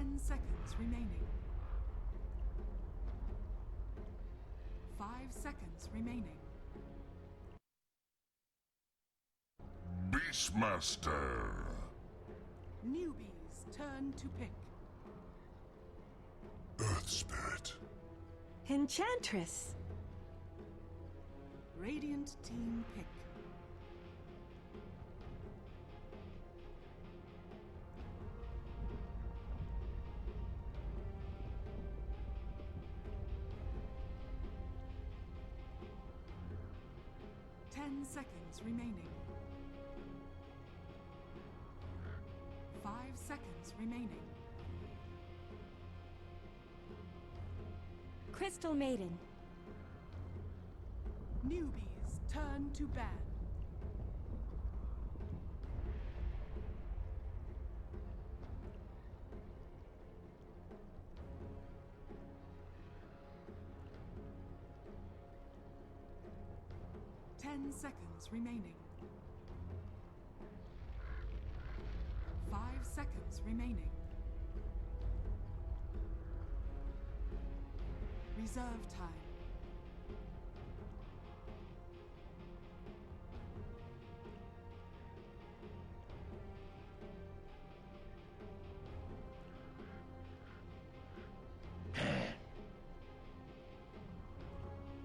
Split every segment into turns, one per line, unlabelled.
10 seconds remaining. 5 seconds remaining.
Beastmaster.
Newbee's turn to pick.
Earth Spirit.
Enchantress.
Radiant team pick. Seconds remaining. 5 seconds remaining.
Crystal Maiden.
Newbee's turn to ban. Seconds remaining. 5 seconds remaining. Reserve time.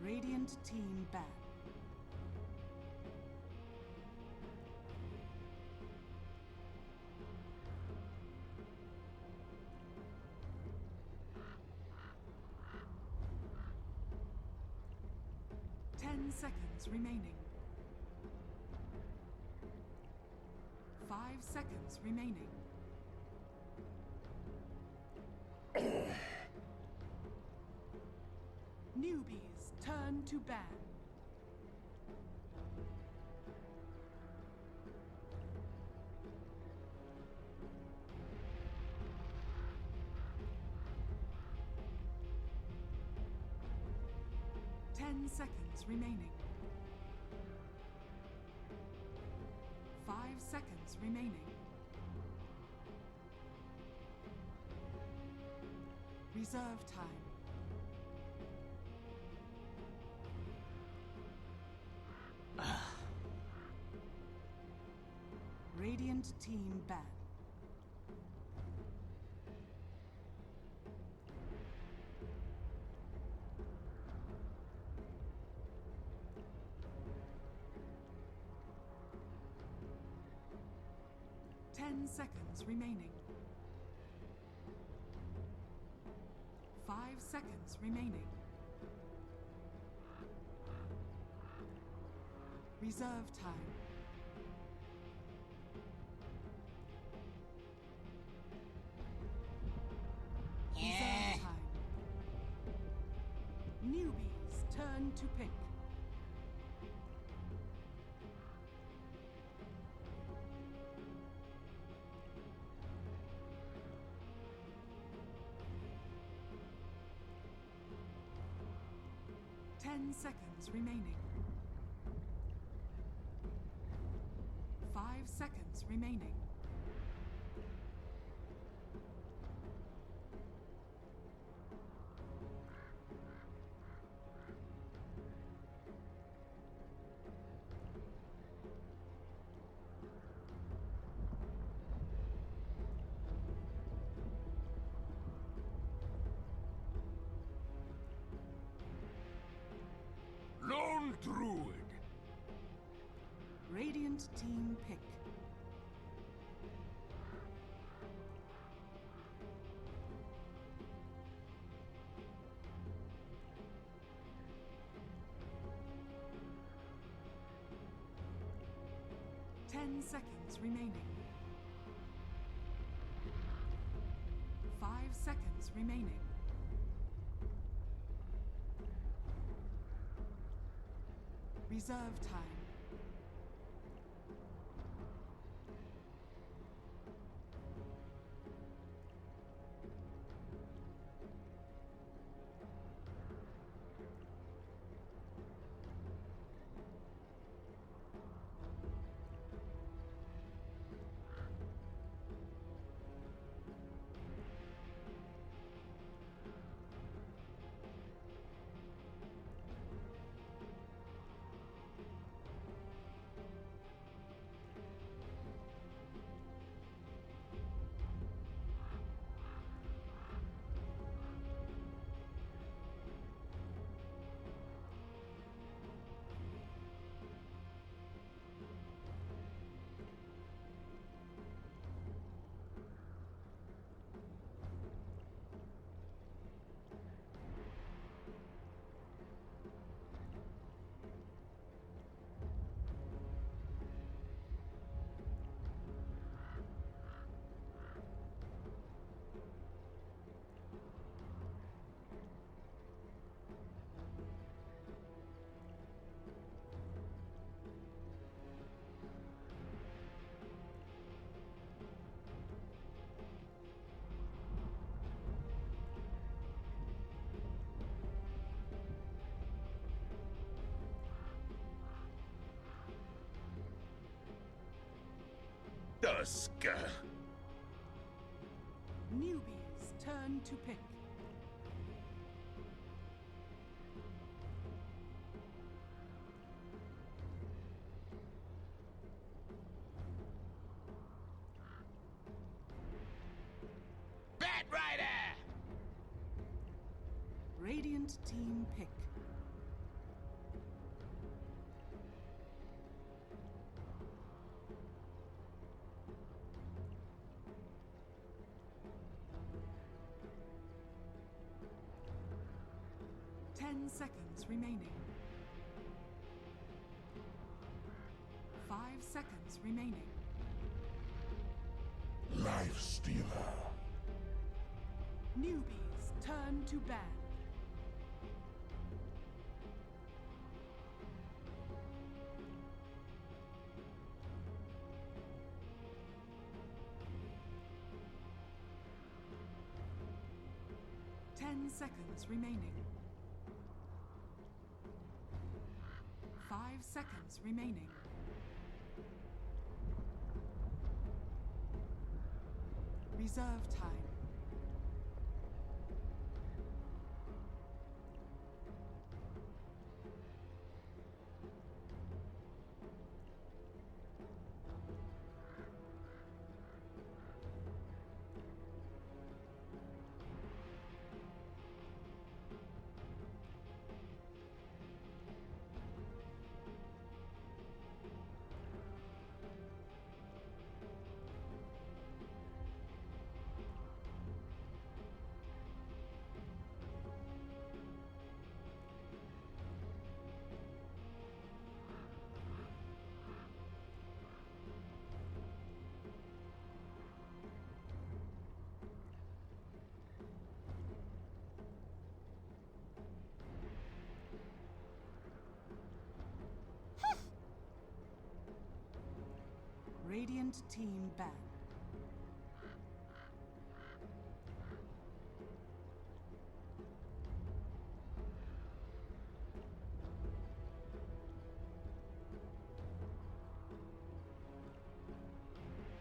Radiant team ban. Seconds remaining. 5 seconds remaining. Newbee's turn to ban. Seconds remaining. 5 seconds remaining. Reserve time. Radiant team ban. Seconds remaining. 5 seconds remaining. Reserve time. Reserve time. Newbee's turn to pick. Seconds remaining. 5 seconds remaining.
Lone Druid.
Radiant team pick. Seconds remaining. 5 seconds remaining. Reserve time.
Dusk.
Newbee's turn to pick.
Bat Rider!
Radiant team pick. Ten seconds remaining. 5 seconds remaining.
Life Stealer.
Newbee's turn to ban. Ten seconds remaining. 5 seconds remaining. Reserve time. Radiant team ban.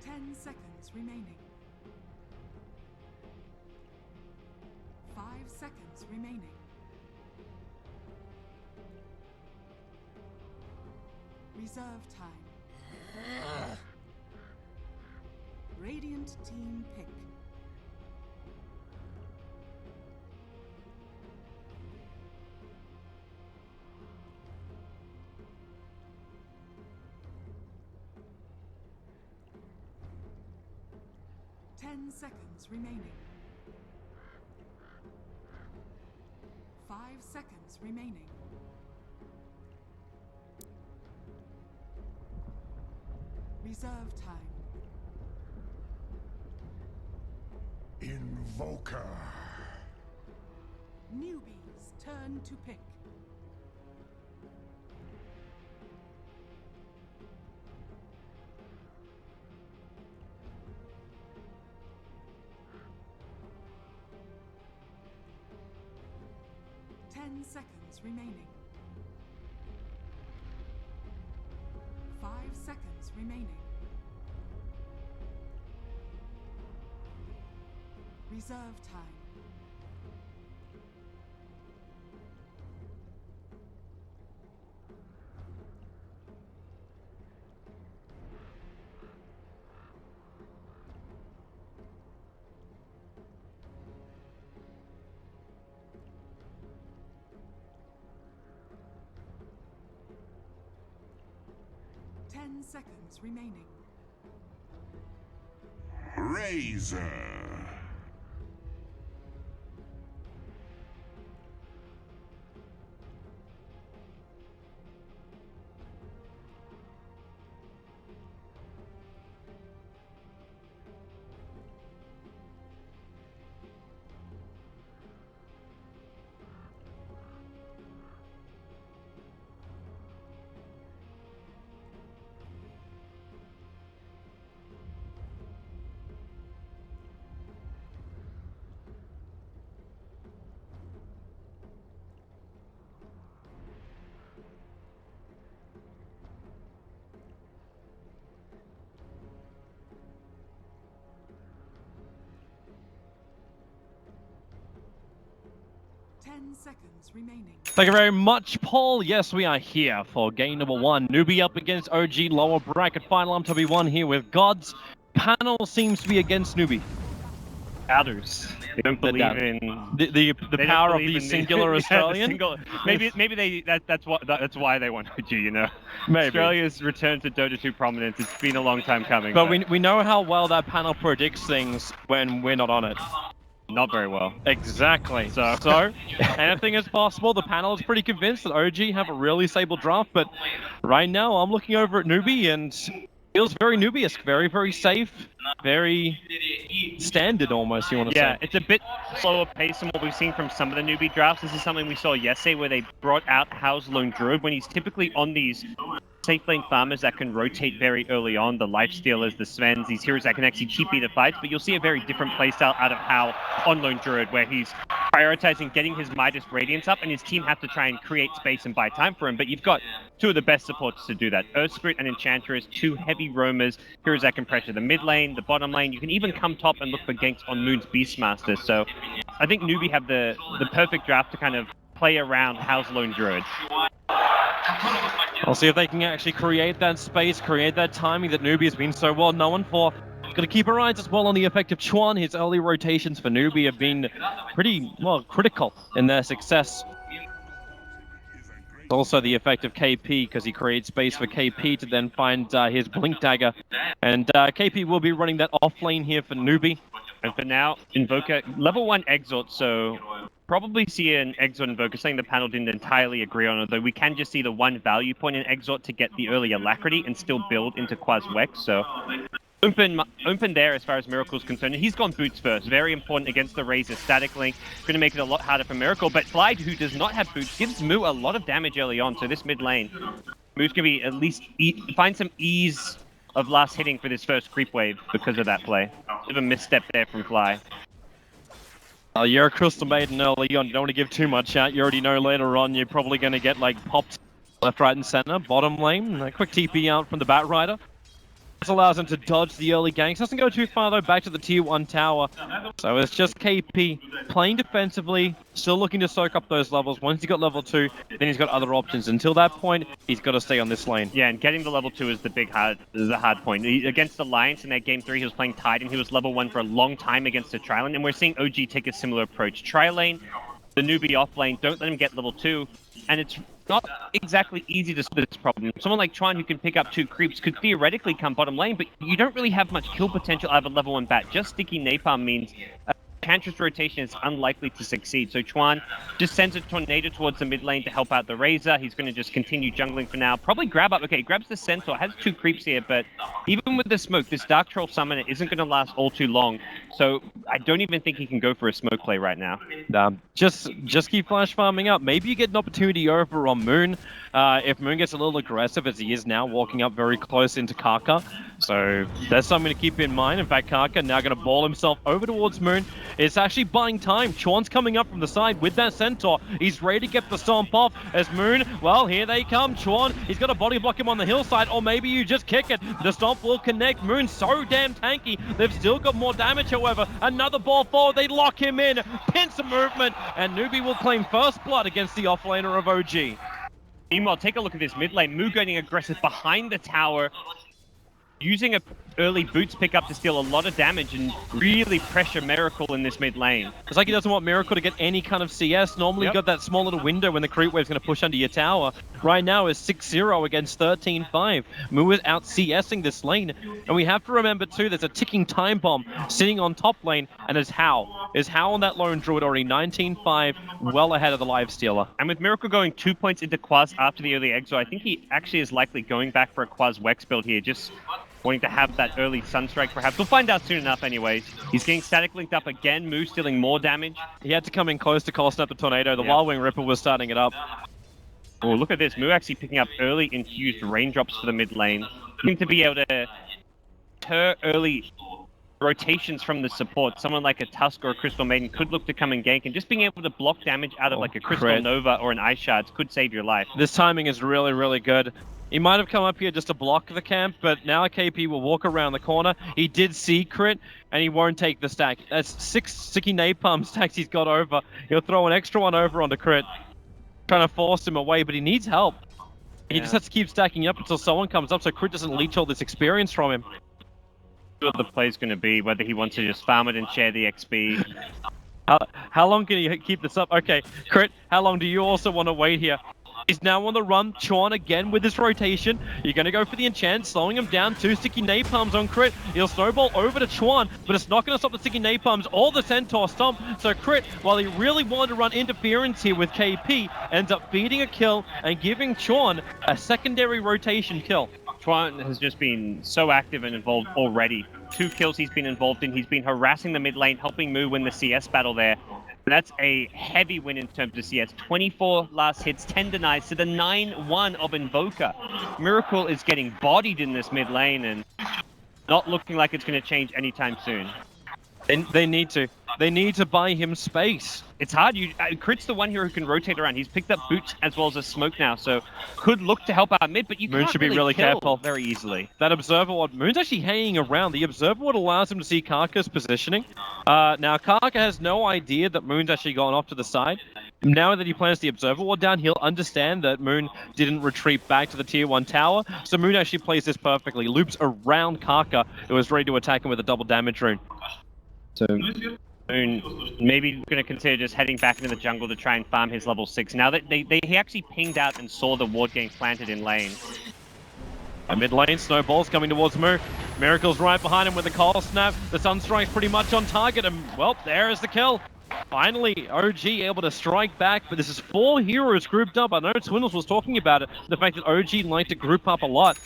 Ten seconds remaining. 5 seconds remaining. Reserve time. Radiant team pick. Ten seconds remaining. 5 seconds remaining. Reserve time.
Invoker.
Newbee's turn to pick. Ten seconds remaining. 5 seconds remaining. Reserve time. Ten seconds remaining.
Razor.
seconds remaining.
Thank you very much, Paul. Yes, we are here for game number 1. Newbee up against OG, lower bracket final MW1 here with Gods. Panel seems to be against Newbie. Doubters.
They don't believe in
the power of the singular Australian.
Maybe that's why they want OG. You know,
Maybe.
Australia's return to Dota 2 prominence. It's been a long time coming.
But we know how well that panel predicts things when we're not on it.
Not very well.
Exactly. So anything is possible. The panel is pretty convinced that OG have a really stable draft, but right now I'm looking over at Newbee and feels very Newbie-esque, very, very safe, very standard almost, you want to say.
Yeah, it's a bit slower pace than what we've seen from some of the Newbie drafts. This is something we saw yesterday where they brought out How's Lone Druid when he's typically on these safe lane farmers that can rotate very early on, the Lifestealers, the Svens, these heroes that can actually cheap beat the fights, but you'll see a very different playstyle out of How on Lone Druid, where he's prioritizing getting his Midas Radiance up, and his team have to try and create space and buy time for him, but you've got two of the best supports to do that. Earth Spirit and Enchantress, two heavy roamers, heroes that can pressure the mid lane, the bottom lane. You can even come top and look for ganks on Moon's Beastmaster, so I think Newbie have the perfect draft to kind of play around How's Lone Druid.
I'll see if they can actually create that space, create that timing that Newbie has been so well known for. Got to keep our eyes as well on the effect of Chuan. His early rotations for Newbie have been pretty, well, critical in their success. Also the effect of KP, because he creates space for KP to then find his Blink Dagger. And KP will be running that off lane here for Newbie.
And for now, Invoker, level 1 Exort, so probably see an Exort Invoker, something the panel didn't entirely agree on, although we can just see the one value point in Exort to get the early Alacrity and still build into Quaz Wex, so open there as far as Miracle's concerned. He's gone boots first, very important against the Razor static link, going to make it a lot harder for Miracle, but Flight, who does not have boots, gives Moo a lot of damage early on, so this mid lane, Moo's going to be at least find some ease of last hitting for this first creep wave because of that play. Bit of a misstep there from Fly.
You're a Crystal Maiden early on, you don't want to give too much out. You already know later on you're probably going to get like popped left, right and center. Bottom lane, a quick TP out from the Bat Rider. This allows him to dodge the early ganks. Doesn't go too far though, back to the tier 1 tower. So it's just KP playing defensively, still looking to soak up those levels. Once he's got level 2, then he's got other options. Until that point, he's got to stay on this lane.
Yeah, and getting the level 2 is the hard point. Against Alliance in that game 3, he was playing Titan. He was level 1 for a long time against the Tri-Lane, and we're seeing OG take a similar approach. Tri-Lane, the Newbie off lane, don't let him get level 2, and it's not exactly easy to split this problem. Someone like Chuan who can pick up 2 creeps could theoretically come bottom lane, but you don't really have much kill potential out of a level 1 bat. Just sticky napalm means Enchantress rotation is unlikely to succeed. So Chuan just sends a tornado towards the mid lane to help out the Razor. He's going to just continue jungling for now. Probably grab up. Okay, grabs the Centaur. Has 2 creeps here, but even with the smoke, this Dark Troll Summoner isn't going to last all too long. So I don't even think he can go for a smoke play right now.
Just keep flash farming up. Maybe you get an opportunity over on Moon. If Moon gets a little aggressive, as he is now, walking up very close into Kaka. So that's something to keep in mind. In fact, Kaka now going to ball himself over towards Moon. It's actually buying time. Chuan's coming up from the side with that Centaur. He's ready to get the stomp off as Moon, well, here they come. Chuan, he's got to body block him on the hillside, or maybe you just kick it. The stomp will connect. Moon's so damn tanky. They've still got more damage, however. Another ball forward. They lock him in. Pincer movement, and Newbie will claim first blood against the offlaner of OG.
Meanwhile, take a look at this mid lane. Moo getting aggressive behind the tower, using a early boots pickup to steal a lot of damage and really pressure Miracle in this mid lane.
It's like he doesn't want Miracle to get any kind of CS. Normally you've got that small little window when the creep wave's going to push under your tower. Right now is 6-0 against 13-5. Moo is out CSing this lane. And we have to remember too, there's a ticking time bomb sitting on top lane, and is How. Is How on that Lone Druid already 19-5, well ahead of the Lifestealer.
And with Miracle going 2 points into Quaz after the early exile, I think he actually is likely going back for a Quaz Wex build here, just wanting to have that early Sunstrike perhaps. We'll find out soon enough anyways. He's getting static linked up again, Moo stealing more damage.
He had to come in close to call snap the Tornado. The Wild Wing Ripper was starting it up.
Oh, look at this. Moo actually picking up early infused raindrops for the mid lane. Looking to be able to deter early rotations from the support, someone like a Tusk or a Crystal Maiden could look to come and gank, and just being able to block damage out of like a Crystal
crit.
Nova or an Ice Shards could save your life.
This timing is really, really good. He might have come up here just to block the camp, but now KP will walk around the corner. He did see crit, and he won't take the stack. That's 6 sticky napalm stacks he's got over. He'll throw an extra one over onto crit, trying to force him away, but he needs help. He just has to keep stacking up until someone comes up so crit doesn't leech all this experience from him.
What the play's going to be, whether he wants to just farm it and share the XP.
How long can he keep this up? Okay, crit, how long do you also want to wait here? He's now on the run. Chuan again with his rotation. You're going to go for the enchant, slowing him down. 2 sticky napalms on crit. He'll snowball over to Chuan, but it's not going to stop the sticky napalms or the centaur stomp. So crit, while he really wanted to run interference here with KP, ends up feeding a kill and giving Chuan a secondary rotation kill.
Chuan has just been so active and involved already. 2 kills he's been involved in. He's been harassing the mid lane, helping Moo win the CS battle there. That's a heavy win in terms of CS. 24 last hits, 10 denies to the 9-1 of Invoker. Miracle is getting bodied in this mid lane and not looking like it's going to change anytime soon.
They need to. They need to buy him space.
It's hard. Crit's the one here who can rotate around. He's picked up boots as well as a smoke now, so could look to help out mid, but you
Moon
can't
should be really
kill
careful
very easily.
That Observer Ward, Moon's actually hanging around. The Observer Ward allows him to see Karka's positioning. Now, Karka has no idea that Moon's actually gone off to the side. Now that he plants the Observer Ward down, he'll understand that Moon didn't retreat back to the Tier 1 tower. So Moon actually plays this perfectly. Loops around Karka, who is ready to attack him with a double damage rune.
So Moon maybe going to consider just heading back into the jungle to try and farm his level 6. Now that he actually pinged out and saw the ward game planted in lane.
A mid lane, snowballs coming towards Moo. Miracle's right behind him with the cold snap. The Sunstrike's pretty much on target, and well, there is the kill. Finally, OG able to strike back, but this is 4 heroes grouped up. I know Twindles was talking about it, the fact that OG like to group up a lot.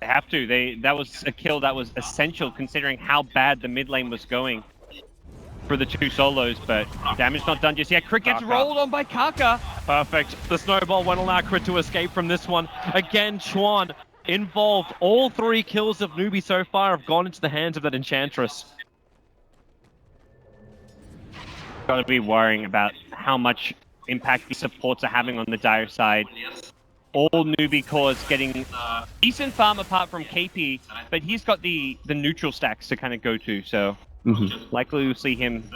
They have to. That was a kill that was essential considering how bad the mid lane was going for the 2 solos, but damage not done just yet. Crit gets rolled on by Karka.
Perfect. The snowball won't allow Crit to escape from this one. Again, Chuan involved. All 3 kills of Newbee so far have gone into the hands of that Enchantress.
Got to be worrying about how much impact these supports are having on the Dire side. All Newbee cores getting decent farm apart from KP, but he's got the neutral stacks to kind of go to, so likely we'll see him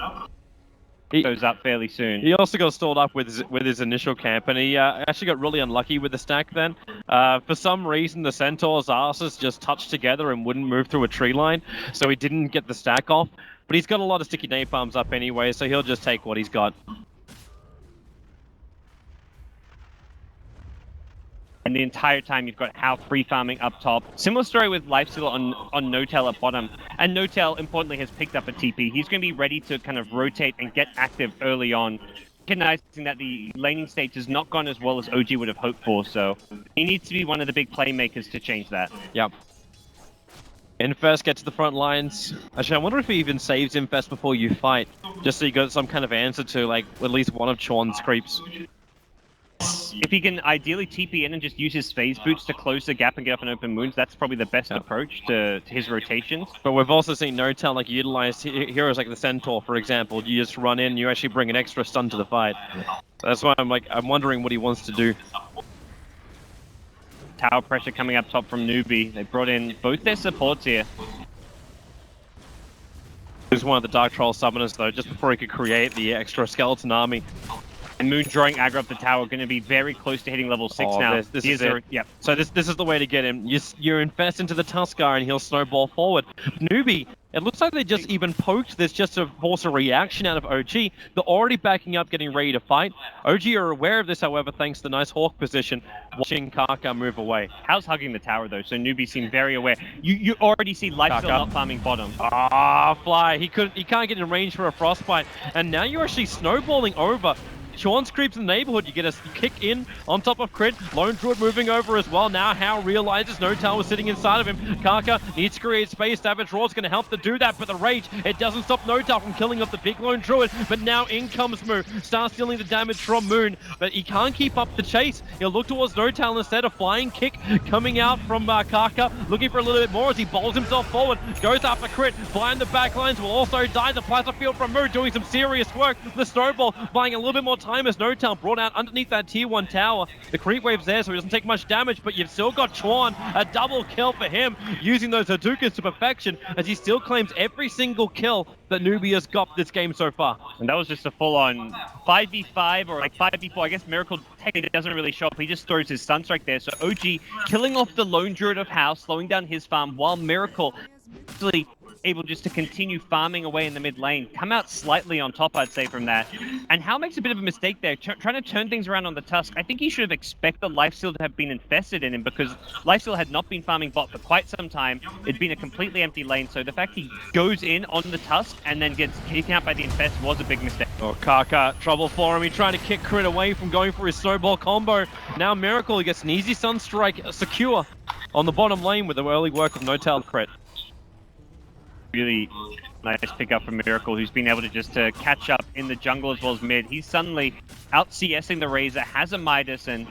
goes up fairly soon.
He also got stalled up with his initial camp, and he actually got really unlucky with the stack then. For some reason, the Centaur's asses just touched together and wouldn't move through a tree line, so he didn't get the stack off. But he's got a lot of sticky napalms up anyway, so he'll just take what he's got.
And the entire time you've got Hao free farming up top. Similar story with Lifesteal on Notel at bottom. And Notel, importantly, has picked up a TP. He's going to be ready to kind of rotate and get active early on, recognizing that the laning stage has not gone as well as OG would have hoped for, so he needs to be one of the big playmakers to change that.
Yep. Infest gets to the front lines. Actually, I wonder if he even saves Infest before you fight, just so you got some kind of answer to, like, at least one of Chuan's creeps.
If he can ideally TP in and just use his phase boots to close the gap and get up an open wounds, that's probably the best approach to his rotations.
But we've also seen Notel like utilize heroes like the Centaur, for example. You just run in, you actually bring an extra stun to the fight. That's why I'm wondering what he wants to do.
Tower pressure coming up top from Newbee. They brought in both their supports here.
He's one of the Dark Troll summoners though, just before he could create the extra skeleton army.
And Moon drawing aggro up the tower, going to be very close to hitting level 6 now.
This is it. Yep. So this is the way to get him. You infest into the Tuskar and he'll snowball forward. Newbee, it looks like they just even poked this just to force a reaction out of OG. They're already backing up, getting ready to fight. OG are aware of this, however, thanks to the nice Hawk position, watching Karka move away.
How's hugging the tower though, so Newbee seemed very aware. You already see Lifesteal not farming bottom.
Fly. He can't get in range for a frostbite. And now you're actually snowballing over Sean's creeps in the neighborhood. You get a kick in on top of Crit. Lone Druid moving over as well. Now Hao realizes No Tail was sitting inside of him. Kaka needs to create space. Savage Raw's going to help to do that, but the rage, it doesn't stop No Tail from killing off the big Lone Druid. But now in comes Moo. Starts dealing the damage from Moon, but he can't keep up the chase. He'll look towards No Tail instead. A flying kick coming out from Kaka, looking for a little bit more as he bowls himself forward. Goes after Crit. Behind the back lines will also die. The plasma field from Moo doing some serious work. The snowball buying a little bit more time as No Tail brought out underneath that tier 1 tower. The creep wave's there, so he doesn't take much damage, but you've still got Chuan. A double kill for him, using those Hadoukens to perfection as he still claims every single kill that Newbee has got this game so far.
And that was just a full-on 5v5 or like 5v4. I guess Miracle technically doesn't really show up. He just throws his Sunstrike there. So OG killing off the Lone Druid of House, slowing down his farm, while Miracle actually able just to continue farming away in the mid lane. Come out slightly on top, I'd say, from that. And Hao makes a bit of a mistake there, trying to turn things around on the Tusk. I think he should have expected Lifesteal to have been infested in him, because Lifesteal had not been farming bot for quite some time. It'd been a completely empty lane, so the fact he goes in on the Tusk and then gets taken out by the Infest was a big mistake.
Oh, Kaka, trouble for him. He trying to kick Crit away from going for his snowball combo. Now Miracle gets an easy Sunstrike secure on the bottom lane with the early work of No Tail Crit.
Really nice pickup from Miracle, who's been able to just catch up in the jungle as well as mid. He's suddenly out CSing the Razor, has a Midas, and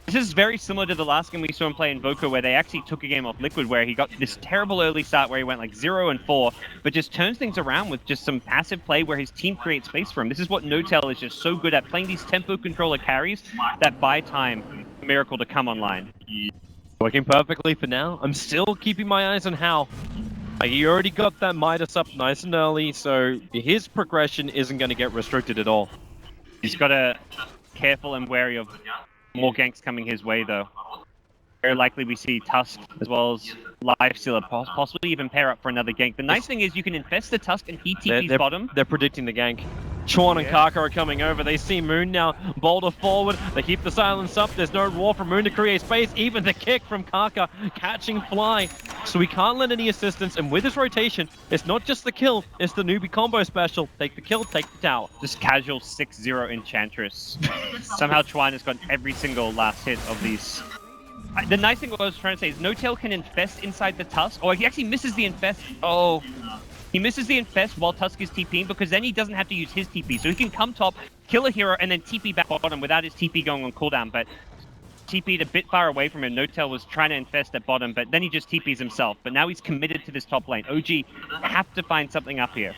this is very similar to the last game we saw him play Invoker, where they actually took a game off Liquid, where he got this terrible early start where he went like 0-4, but just turns things around with just some passive play where his team creates space for him. This is what No Tail is just so good at, playing these tempo controller carries that buy time for Miracle to come online.
Working perfectly for now. I'm still keeping my eyes on Hao. He already got that Midas up nice and early, so his progression isn't going to get restricted at all.
He's got to careful and wary of more ganks coming his way, though. Very likely we see Tusk as well as Lifestealer possibly even pair up for another gank. The nice thing is you can infest the Tusk and he TP's bottom.
They're predicting the gank. Chuan and Kaka are coming over. They see Moon now boulder forward. They keep the silence up. There's no roar from Moon to create space. Even the kick from Kaka catching Fly. So we can't lend any assistance. And with this rotation, it's not just the kill, it's the Newbee combo special. Take the kill, take the tower.
Just casual 6-0 Enchantress. Somehow Chuan has got every single last hit of these. The nice thing what I was trying to say is No Tail can infest inside the Tusk. Oh, he actually misses the infest. Oh. He misses the infest while Tusk is TPing, because then he doesn't have to use his TP. So he can come top, kill a hero, and then TP back bottom without his TP going on cooldown. But TP'd a bit far away from him. No Tail was trying to infest at bottom, but then he just TPs himself. But now he's committed to this top lane. OG have to find something up here.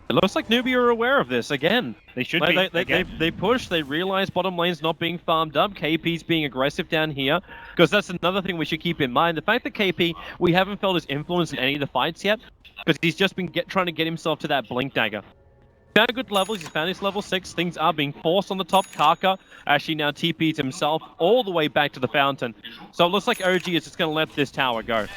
It looks like Newbee are aware of this again.
They should be.
They push, they realize bottom lane's not being farmed up. KP's being aggressive down here, because that's another thing we should keep in mind. The fact that KP, we haven't felt his influence in any of the fights yet, because he's just been trying to get himself to that Blink Dagger. He's found good levels, he's found his level 6, things are being forced on the top. Kaka actually now TP's himself all the way back to the fountain. So it looks like OG is just going to let this tower go.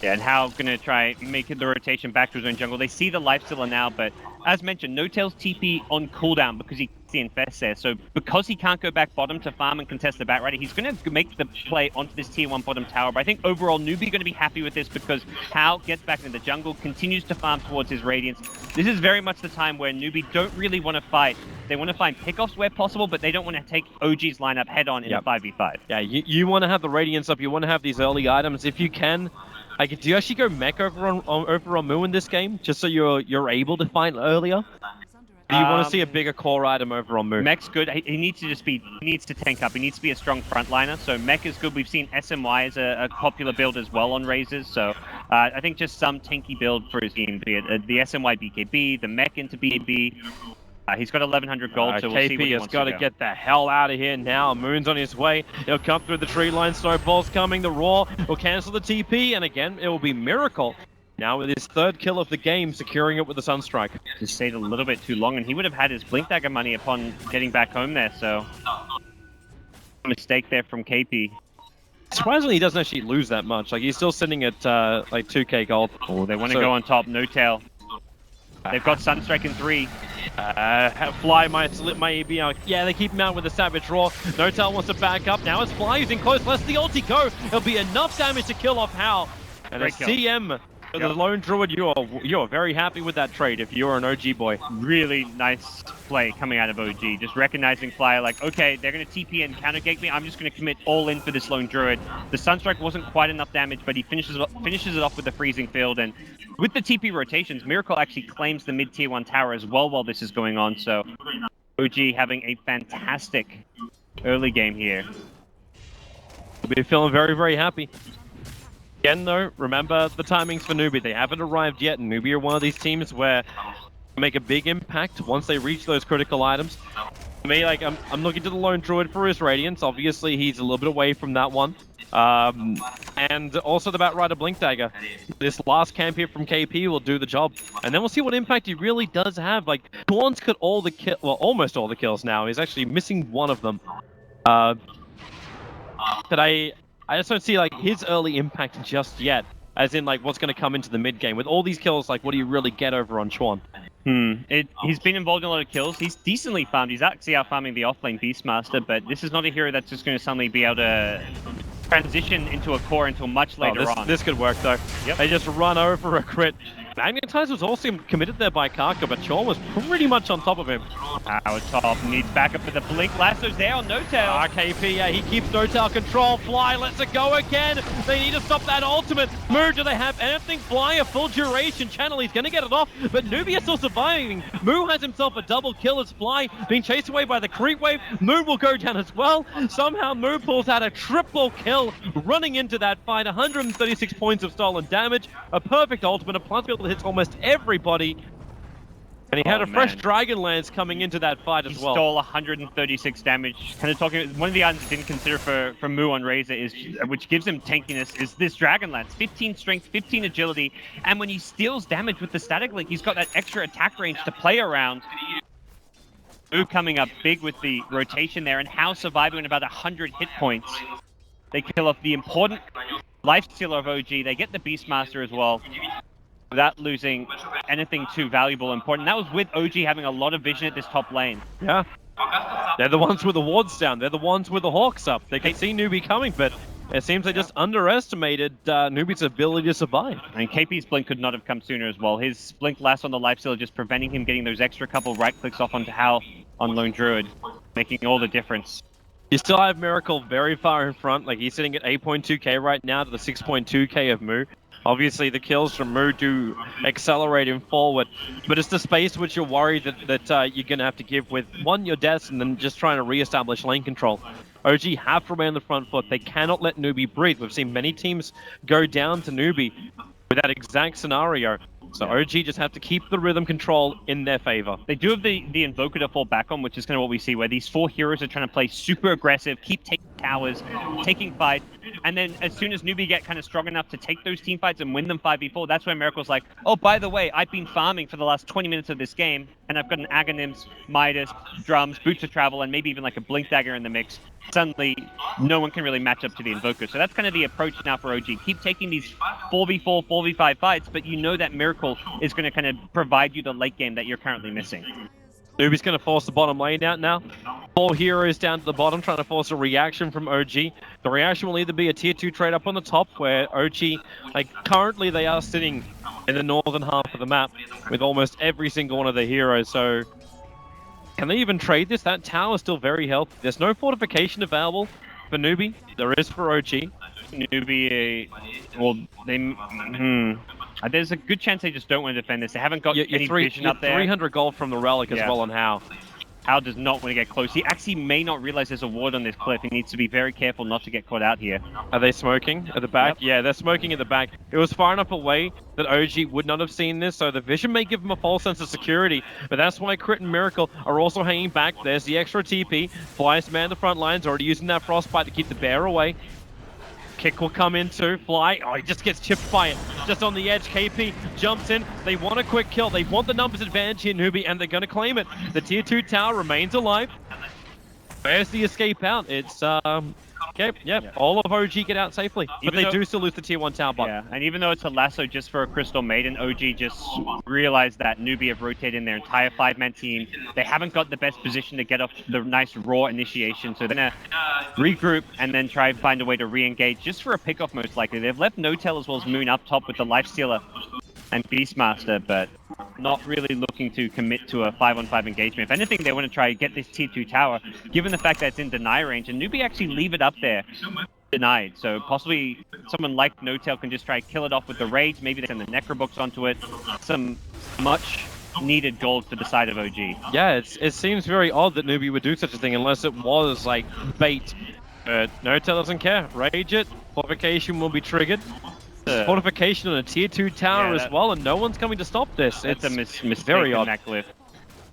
Yeah, and Hao gonna try make the rotation back to his own jungle. They see the Lifestealer now, but as mentioned, No Tail's TP on cooldown because he gets the infest there. So because he can't go back bottom to farm and contest the Batrider, he's gonna make the play onto this tier 1 bottom tower. But I think overall Newbee gonna be happy with this, because Hao gets back into the jungle, continues to farm towards his Radiance. This is very much the time where Newbee don't really want to fight. They want to find pickoffs where possible, but they don't want to take OG's lineup head on in a 5v5.
Yeah, you want to have the Radiance up, you want to have these early items if you can. Like, do you actually go mech over on Moo in this game, just so you're able to fight earlier? Do you want to see a bigger core item over on Moo?
Mech's good. He needs to he needs to tank up. He needs to be a strong frontliner. So Mech is good. We've seen SMY as a popular build as well on Razors. So I think just some tanky build for his team, be it the SMY BKB, the Mech into BB. He's got 1100 gold, so we'll see what he wants to
KP has got to get the hell out of here now. Moon's on his way. He'll come through the tree line. Snowball's coming. The Roar will cancel the TP. And again, it will be Miracle. Now with his third kill of the game, securing it with the Sunstrike.
Just stayed a little bit too long, and he would have had his Blink Dagger money upon getting back home there, so... Mistake there from KP.
Surprisingly, he doesn't actually lose that much. Like, he's still sitting at, like, 2k gold.
Oh, they want to go on top. No Tail. They've got Sunstrike in 3.
Fly might be out. Yeah, they keep him out with the Savage Roar. No Tail wants to back up. Now it's Fly using close. Let's the ulti go. It'll be enough damage to kill off Hao. And a CM The lone druid, you are very happy with that trade if you're an OG boy.
Really nice play coming out of OG. Just recognizing Flyer like, okay, they're going to TP and countergate me. I'm just going to commit all in for this lone druid. The Sunstrike wasn't quite enough damage, but he finishes it off with the freezing field. And with the TP rotations, Miracle actually claims the mid tier 1 tower as well while this is going on. So OG having a fantastic early game here.
We'll be feeling very, very happy. Again, though, remember the timings for Newbee. They haven't arrived yet, and Newbee are one of these teams where they make a big impact once they reach those critical items. For me, like, I'm looking to the lone druid for his Radiance. Obviously, he's a little bit away from that one. And also the Batrider Blink Dagger. This last camp here from KP will do the job. And then we'll see what impact he really does have. Like, Dawn's got all the kills, well, almost all the kills now. He's actually missing one of them. But I just don't see like his early impact just yet, as in like what's going to come into the mid game. With all these kills, like what do you really get over on Chuan?
He's been involved in a lot of kills. He's decently farmed. He's actually out farming the offlane Beastmaster, but this is not a hero that's just going to suddenly be able to transition into a core until much later on.
This could work though.
Yep.
They just run over a crit. Magnetize was also committed there by Karka, but Chuan was pretty much on top of him.
Power top needs backup for the blink. Lasso's there on No Tail.
RKP, yeah, he keeps No Tail control. Fly lets it go again. They need to stop that ultimate. Moo, do they have anything? Fly a full duration channel. He's going to get it off, but Newbee is still surviving. Moo has himself a double kill as Fly being chased away by the creep wave. Moo will go down as well. Somehow Moo pulls out a triple kill running into that fight. 136 points of stolen damage. A perfect ultimate. A plus build that hits almost everybody. And he had a fresh Dragonlance coming into that fight as well.
He stole 136 damage. Kind of talking, one of the items I didn't consider for Moo on Razor is, which gives him tankiness, is this Dragonlance. 15 strength, 15 agility, and when he steals damage with the Static Link, he's got that extra attack range to play around. Moo coming up big with the rotation there, and How surviving at about 100 hit points. They kill off the important lifestealer of OG. They get the Beastmaster as well, without losing anything too valuable and important. That was with OG having a lot of vision at this top lane.
Yeah. They're the ones with the wards down. They're the ones with the hawks up. They can see Newbee coming, but it seems they just underestimated Newbee's ability to survive.
And KP's blink could not have come sooner as well. His blink last on the lifestealer just preventing him getting those extra couple right clicks off onto Hal on Lone Druid, making all the difference.
You still have Miracle very far in front. Like, he's sitting at 8.2k right now to the 6.2k of Moo. Obviously, the kills from Moo do accelerate him forward, but it's the space which you're worried that you're going to have to give with, one, your deaths, and then just trying to re-establish lane control. OG have to remain on the front foot. They cannot let Newbee breathe. We've seen many teams go down to Newbee with that exact scenario. So OG just have to keep the rhythm control in their favor.
They do have the Invoker to fall back on, which is kind of what we see, where these four heroes are trying to play super aggressive, keep taking towers, taking fights, and then as soon as Newbee get kind of strong enough to take those team fights and win them 5v4, that's when Miracle's like, oh, by the way, I've been farming for the last 20 minutes of this game, and I've got an Aghanims, Midas, Drums, Boots of Travel, and maybe even like a Blink Dagger in the mix. Suddenly, no one can really match up to the Invoker. So that's kind of the approach now for OG. Keep taking these 4v4, 4v5 fights, but you know that Miracle is going to kind of provide you the late game that you're currently missing.
Newbee's going to force the bottom lane out now. 4 heroes down to the bottom, trying to force a reaction from OG. The reaction will either be a tier 2 trade up on the top, where OG, like currently they are sitting in the northern half of the map with almost every single one of their heroes, so can they even trade this? That tower is still very healthy. There's no fortification available for Newbee. There is for OG.
Newbee, well, there's a good chance they just don't want to defend this. They haven't got any vision up there.
300 gold from the relic as well on How.
How does not want to get close. He actually may not realize there's a ward on this cliff. He needs to be very careful not to get caught out here.
Are they smoking at the back?
Yep.
Yeah, they're smoking at the back. It was far enough away that OG would not have seen this, so the vision may give them a false sense of security, but that's why Crit and Miracle are also hanging back. There's the extra TP. Fly's man the front lines, already using that Frostbite to keep the bear away. Kick will come in too. Fly, oh, he just gets chipped by it. Just on the edge, KP jumps in. They want a quick kill. They want the numbers advantage here, Newbee, and they're going to claim it. The tier 2 tower remains alive. Where's the escape out? It's Okay, yeah, all of OG get out safely, but
Even
they
though-
do still lose the tier 1 tower bot.
Yeah, and even though it's a lasso just for a Crystal Maiden, OG just realized that Newbee have rotated in their entire 5-man team. They haven't got the best position to get off the nice raw initiation, so they're gonna regroup and then try and find a way to re-engage just for a pickoff most likely. They've left Notel as well as Moon up top with the Lifestealer and Beastmaster, but not really looking to commit to a 5-on-5 engagement. If anything, they want to try and get this tier 2 tower, given the fact that it's in deny range, and Newbee actually leave it up there denied. So possibly someone like Notel can just try and kill it off with the rage. Maybe they send the Necrobox onto it. Some much needed gold for the side of OG.
Yeah, it seems very odd that Newbee would do such a thing unless it was like bait. But Notel doesn't care. Rage it, fortification will be triggered. Fortification on a tier 2 tower as well, and no one's coming to stop this.
It's a mistake
very
in
odd.
that glyph.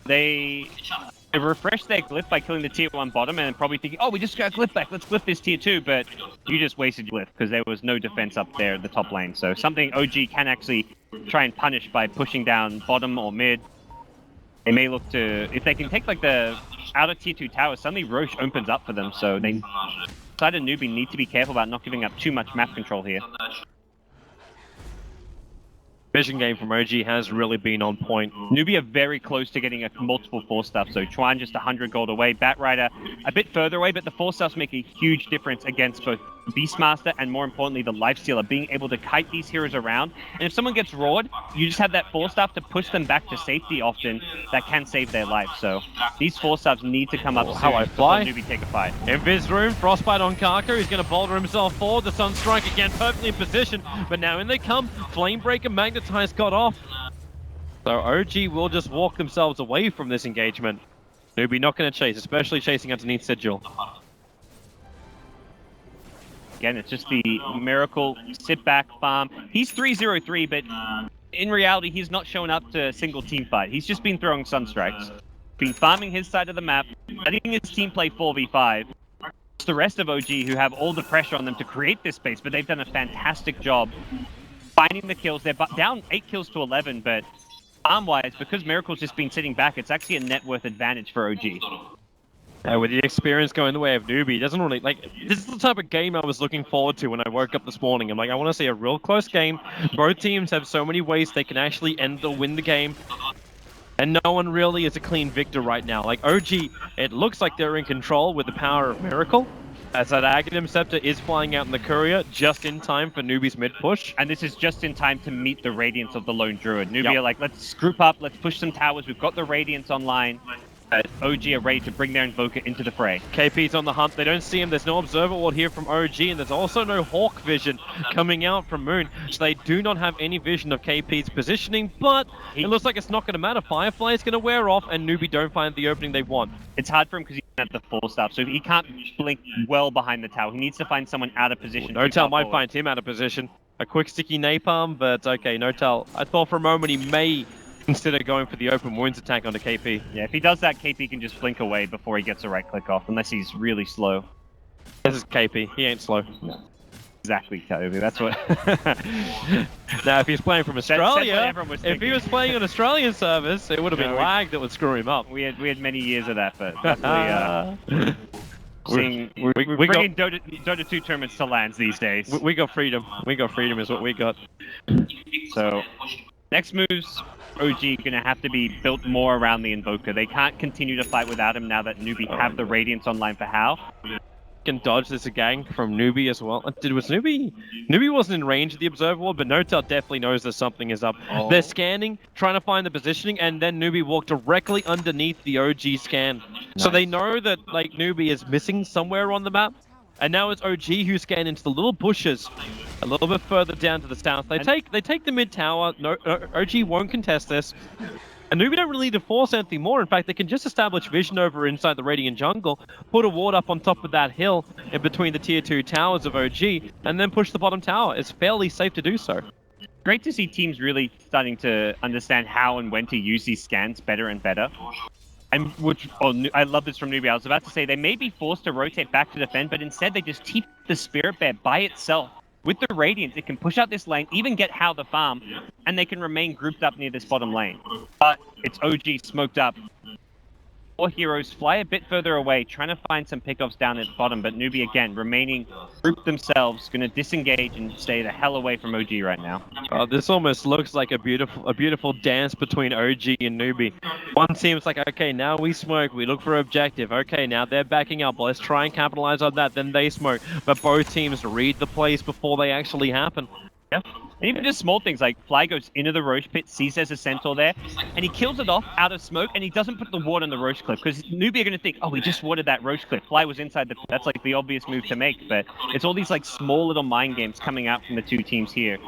They refreshed their glyph by killing the tier 1 bottom and probably thinking, oh, we just got glyph back, let's glyph this tier 2, but you just wasted glyph because there was no defense up there at the top lane. So something OG can actually try and punish by pushing down bottom or mid. They may look to, if they can take like the outer tier 2 tower, suddenly Roche opens up for them, so they side of Newbee need to be careful about not giving up too much map control here.
Vision game from OG has really been on point.
Newbee are very close to getting a multiple 4-stuff, so Chuan just 100 gold away, Batrider a bit further away, but the 4-stuffs make a huge difference against both Beastmaster and more importantly the Lifestealer, being able to kite these heroes around. And if someone gets roared, you just have that 4-stuff to push them back to safety often that can save their life. So these 4-stuffs need to come up soon
how I fly.
before Newbee take a fight.
Invis room, Frostbite on Karka, he's going to boulder himself forward, the Sunstrike again perfectly in position, but now in they come, Flamebreaker, Magnetize got off. So OG will just walk themselves away from this engagement. Newbee not going to chase, especially chasing underneath Sigil.
Again, it's just the Miracle sit back farm. He's 3-0-3, but in reality, he's not showing up to a single team fight. He's just been throwing Sunstrikes. Been farming his side of the map, letting his team play 4v5. It's the rest of OG who have all the pressure on them to create this space, but they've done a fantastic job finding the kills. They're down 8 kills to 11, but farm-wise, because Miracle's just been sitting back, it's actually a net worth advantage for OG.
With the experience going the way of Newbee, doesn't really, like, this is the type of game I was looking forward to when I woke up this morning. I'm like, I want to see a real close game. Both teams have so many ways they can actually end or win the game. And no one really is a clean victor right now. Like, OG, it looks like they're in control with the power of Miracle, as that Aghanim Scepter is flying out in the Courier just in time for Newbee's mid push.
And this is just in time to meet the Radiance of the Lone Druid. Newbee are like, let's group up, let's push some towers, we've got the Radiance online. OG are ready to bring their Invoker into the fray.
KP's on the hunt, they don't see him, there's no Observer Ward here from OG, and there's also no Hawk vision coming out from Moon, so they do not have any vision of KP's positioning, but it looks like it's not going to matter. Firefly is going to wear off, and Newbee don't find the opening they want.
It's hard for him because he doesn't have the 4-stuff, so he can't blink well behind the tower. He needs to find someone out of position.
Notel might find him out of position. A quick sticky napalm, but okay, Notel, I thought for a moment he may consider going for the open wounds attack onto KP.
Yeah, if he does that, KP can just blink away before he gets a right click off, unless he's really slow.
This is KP, he ain't slow.
Exactly, KP, that's what...
Now, if he's playing from Australia,
was
if he was playing on Australian service, it would have been lag that would screw him up.
We had many years of that, but definitely, seeing
we
bringing Dota 2 tournaments to lands these days.
We got freedom. We got freedom is what we got.
So, next moves, OG gonna have to be built more around the Invoker. They can't continue to fight without him now that Newbee have the Radiance online for How.
Can dodge this gang from Newbee as well. Was Newbee wasn't in range of the Observer Ward, but Notel definitely knows that something is up.
Oh.
They're scanning, trying to find the positioning, and then Newbee walked directly underneath the OG scan. So they know that like Newbee is missing somewhere on the map. And now it's OG who scan into the little bushes a little bit further down to the south. They take the mid tower. No, OG won't contest this. And Newbee don't really need to force anything more. In fact, they can just establish vision over inside the Radiant jungle, put a ward up on top of that hill in between the tier 2 towers of OG, and then push the bottom tower. It's fairly safe to do so.
Great to see teams really starting to understand how and when to use these scans better and better. And I love this from Newbee. I was about to say they may be forced to rotate back to defend, but instead they just keep the Spirit Bear by itself. With the Radiance, it can push out this lane, even get How the farm, and they can remain grouped up near this bottom lane. But it's OG smoked up. 4 heroes fly a bit further away, trying to find some pickoffs down at the bottom, but Newbee again remaining grouped themselves, going to disengage and stay the hell away from OG right now.
This almost looks like a beautiful dance between OG and Newbee. One seems like, okay, now we smoke, we look for objective. Okay, now they're backing up. Let's try and capitalize on that. Then they smoke. But both teams read the plays before they actually happen.
Yeah. And even just small things like Fly goes into the Roche pit, sees there's a Centaur there, and he kills it off out of smoke, and he doesn't put the ward on the Roche cliff, because Newbee are going to think, oh, we just warded that Roche cliff. Fly was inside the... That's like the obvious move to make, but it's all these like small little mind games coming out from the two teams here.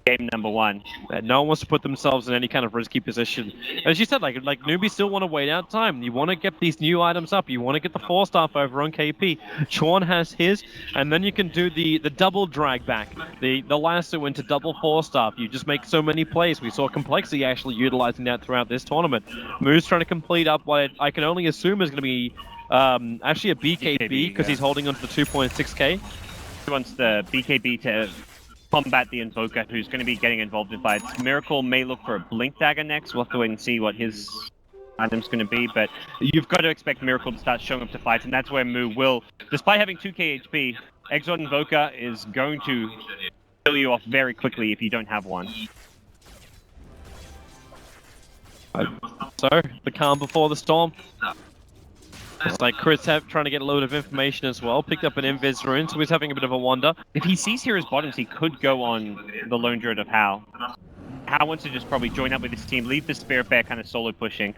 Game number 1.
No one wants to put themselves in any kind of risky position. As you said, like Newbie still want to wait out time. You want to get these new items up. You want to get the 4-staff over on KP. Chorn has his, and then you can do the double drag back, the lasso into double 4-staff. You just make so many plays. We saw Complexity actually utilizing that throughout this tournament. Moo's trying to complete up what I can only assume is going to be actually a BKB because he's holding on to the 2.6k.
He wants the BKB to combat the Invoker, who's going to be getting involved in fights. Miracle may look for a Blink Dagger next. We'll have to wait and see what his item's going to be, but you've got to expect Miracle to start showing up to fights, and that's where Moo will, despite having 2k HP, Exort Invoker is going to kill you off very quickly if you don't have one.
So, the calm before the storm. It's like Chris trying to get a load of information as well. Picked up an Invis rune, so he's having a bit of a wander.
If he sees Heroes bottoms, he could go on the Lone Druid of Hal. Hal wants to just probably join up with his team, leave the Spirit Bear kind of solo pushing.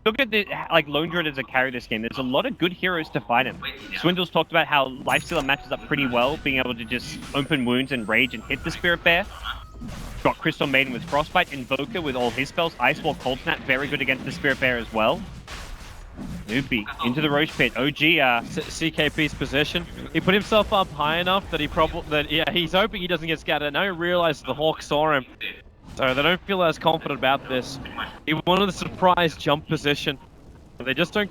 Look at the Lone Druid as a carry this game. There's a lot of good heroes to fight him. Swindle's talked about how Lifestealer matches up pretty well, being able to just open wounds and rage and hit the Spirit Bear. Got Crystal Maiden with Frostbite, Invoker with all his spells, Ice Wall, Cold Snap, very good against the Spirit Bear as well. Newbee into the Roche pit. OG
CKP's position. He put himself up high enough that he's hoping he doesn't get scattered. Now he realizes the Hawk saw him, so they don't feel as confident about this. He wanted the surprise jump position. They just don't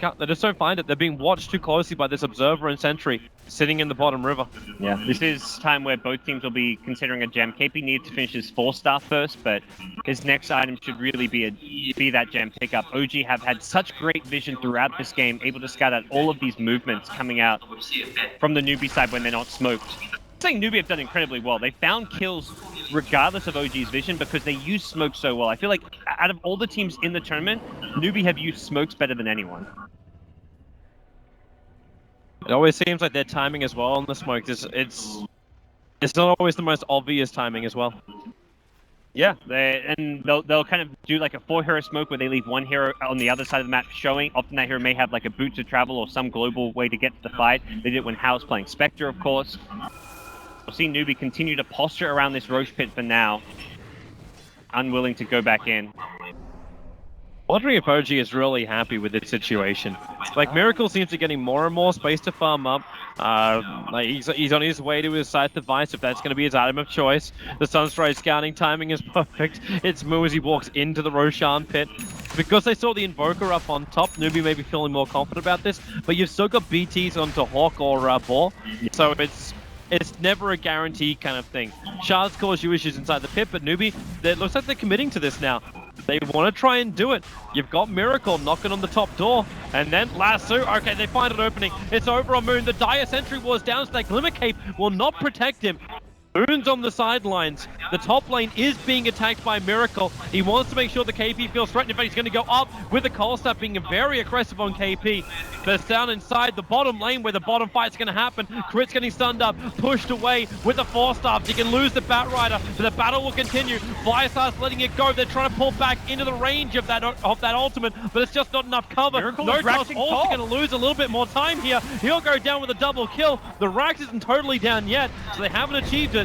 find it. They're being watched too closely by this Observer and Sentry sitting in the bottom river.
Yeah, this is time where both teams will be considering a gem. KP needs to finish his 4-star first, but his next item should really be that gem pickup. OG have had such great vision throughout this game, able to scout out all of these movements coming out from the Newbee side when they're not smoked. I'm saying Newbee have done incredibly well. They found kills regardless of OG's vision because they use smoke so well. I feel like out of all the teams in the tournament, Newbee have used smokes better than anyone.
It always seems like their timing as well on the smokes it's not always the most obvious timing as well.
Yeah, they'll kind of do like a 4-hero smoke where they leave one hero on the other side of the map showing. Often that hero may have like a boot to travel or some global way to get to the fight. They did it when Hal's playing Spectre, of course. We'll see Newbee continue to posture around this Roche pit for now, unwilling to go back in.
Wondering if OG is really happy with this situation. Like, Miracle seems to be getting more and more space to farm up. Like he's on his way to his Scythe device, if that's going to be his item of choice. The Sunstride scouting timing is perfect. It's Moo as he walks into the Roshan pit. Because they saw the Invoker up on top, Newbee may be feeling more confident about this, but you've still got BTs onto Hawk or Boar, so it's never a guarantee kind of thing. Shards cause you issues inside the pit, but Newbee, it looks like they're committing to this now. They want to try and do it. You've got Miracle knocking on the top door. And then Lasso. Okay, they find an opening. It's over on Moon. The Dire Sentry Wars down stack. Glimmer Cape will not protect him. Moon's on the sidelines. The top lane is being attacked by Miracle. He wants to make sure the KP feels threatened, but he's going to go up with the Cold Snap being very aggressive on KP. But it's down inside the bottom lane where the bottom fight's going to happen. Crit's getting stunned up, pushed away with the 4-staff. You can lose the Bat Rider, but the battle will continue. Flystar's letting it go. They're trying to pull back into the range of that ultimate, but it's just not enough cover.
Miracle
No
is
Task
Raxing
also
top.
going to lose a little bit more time here. He'll go down with a double kill. The Rax isn't totally down yet, so they haven't achieved it.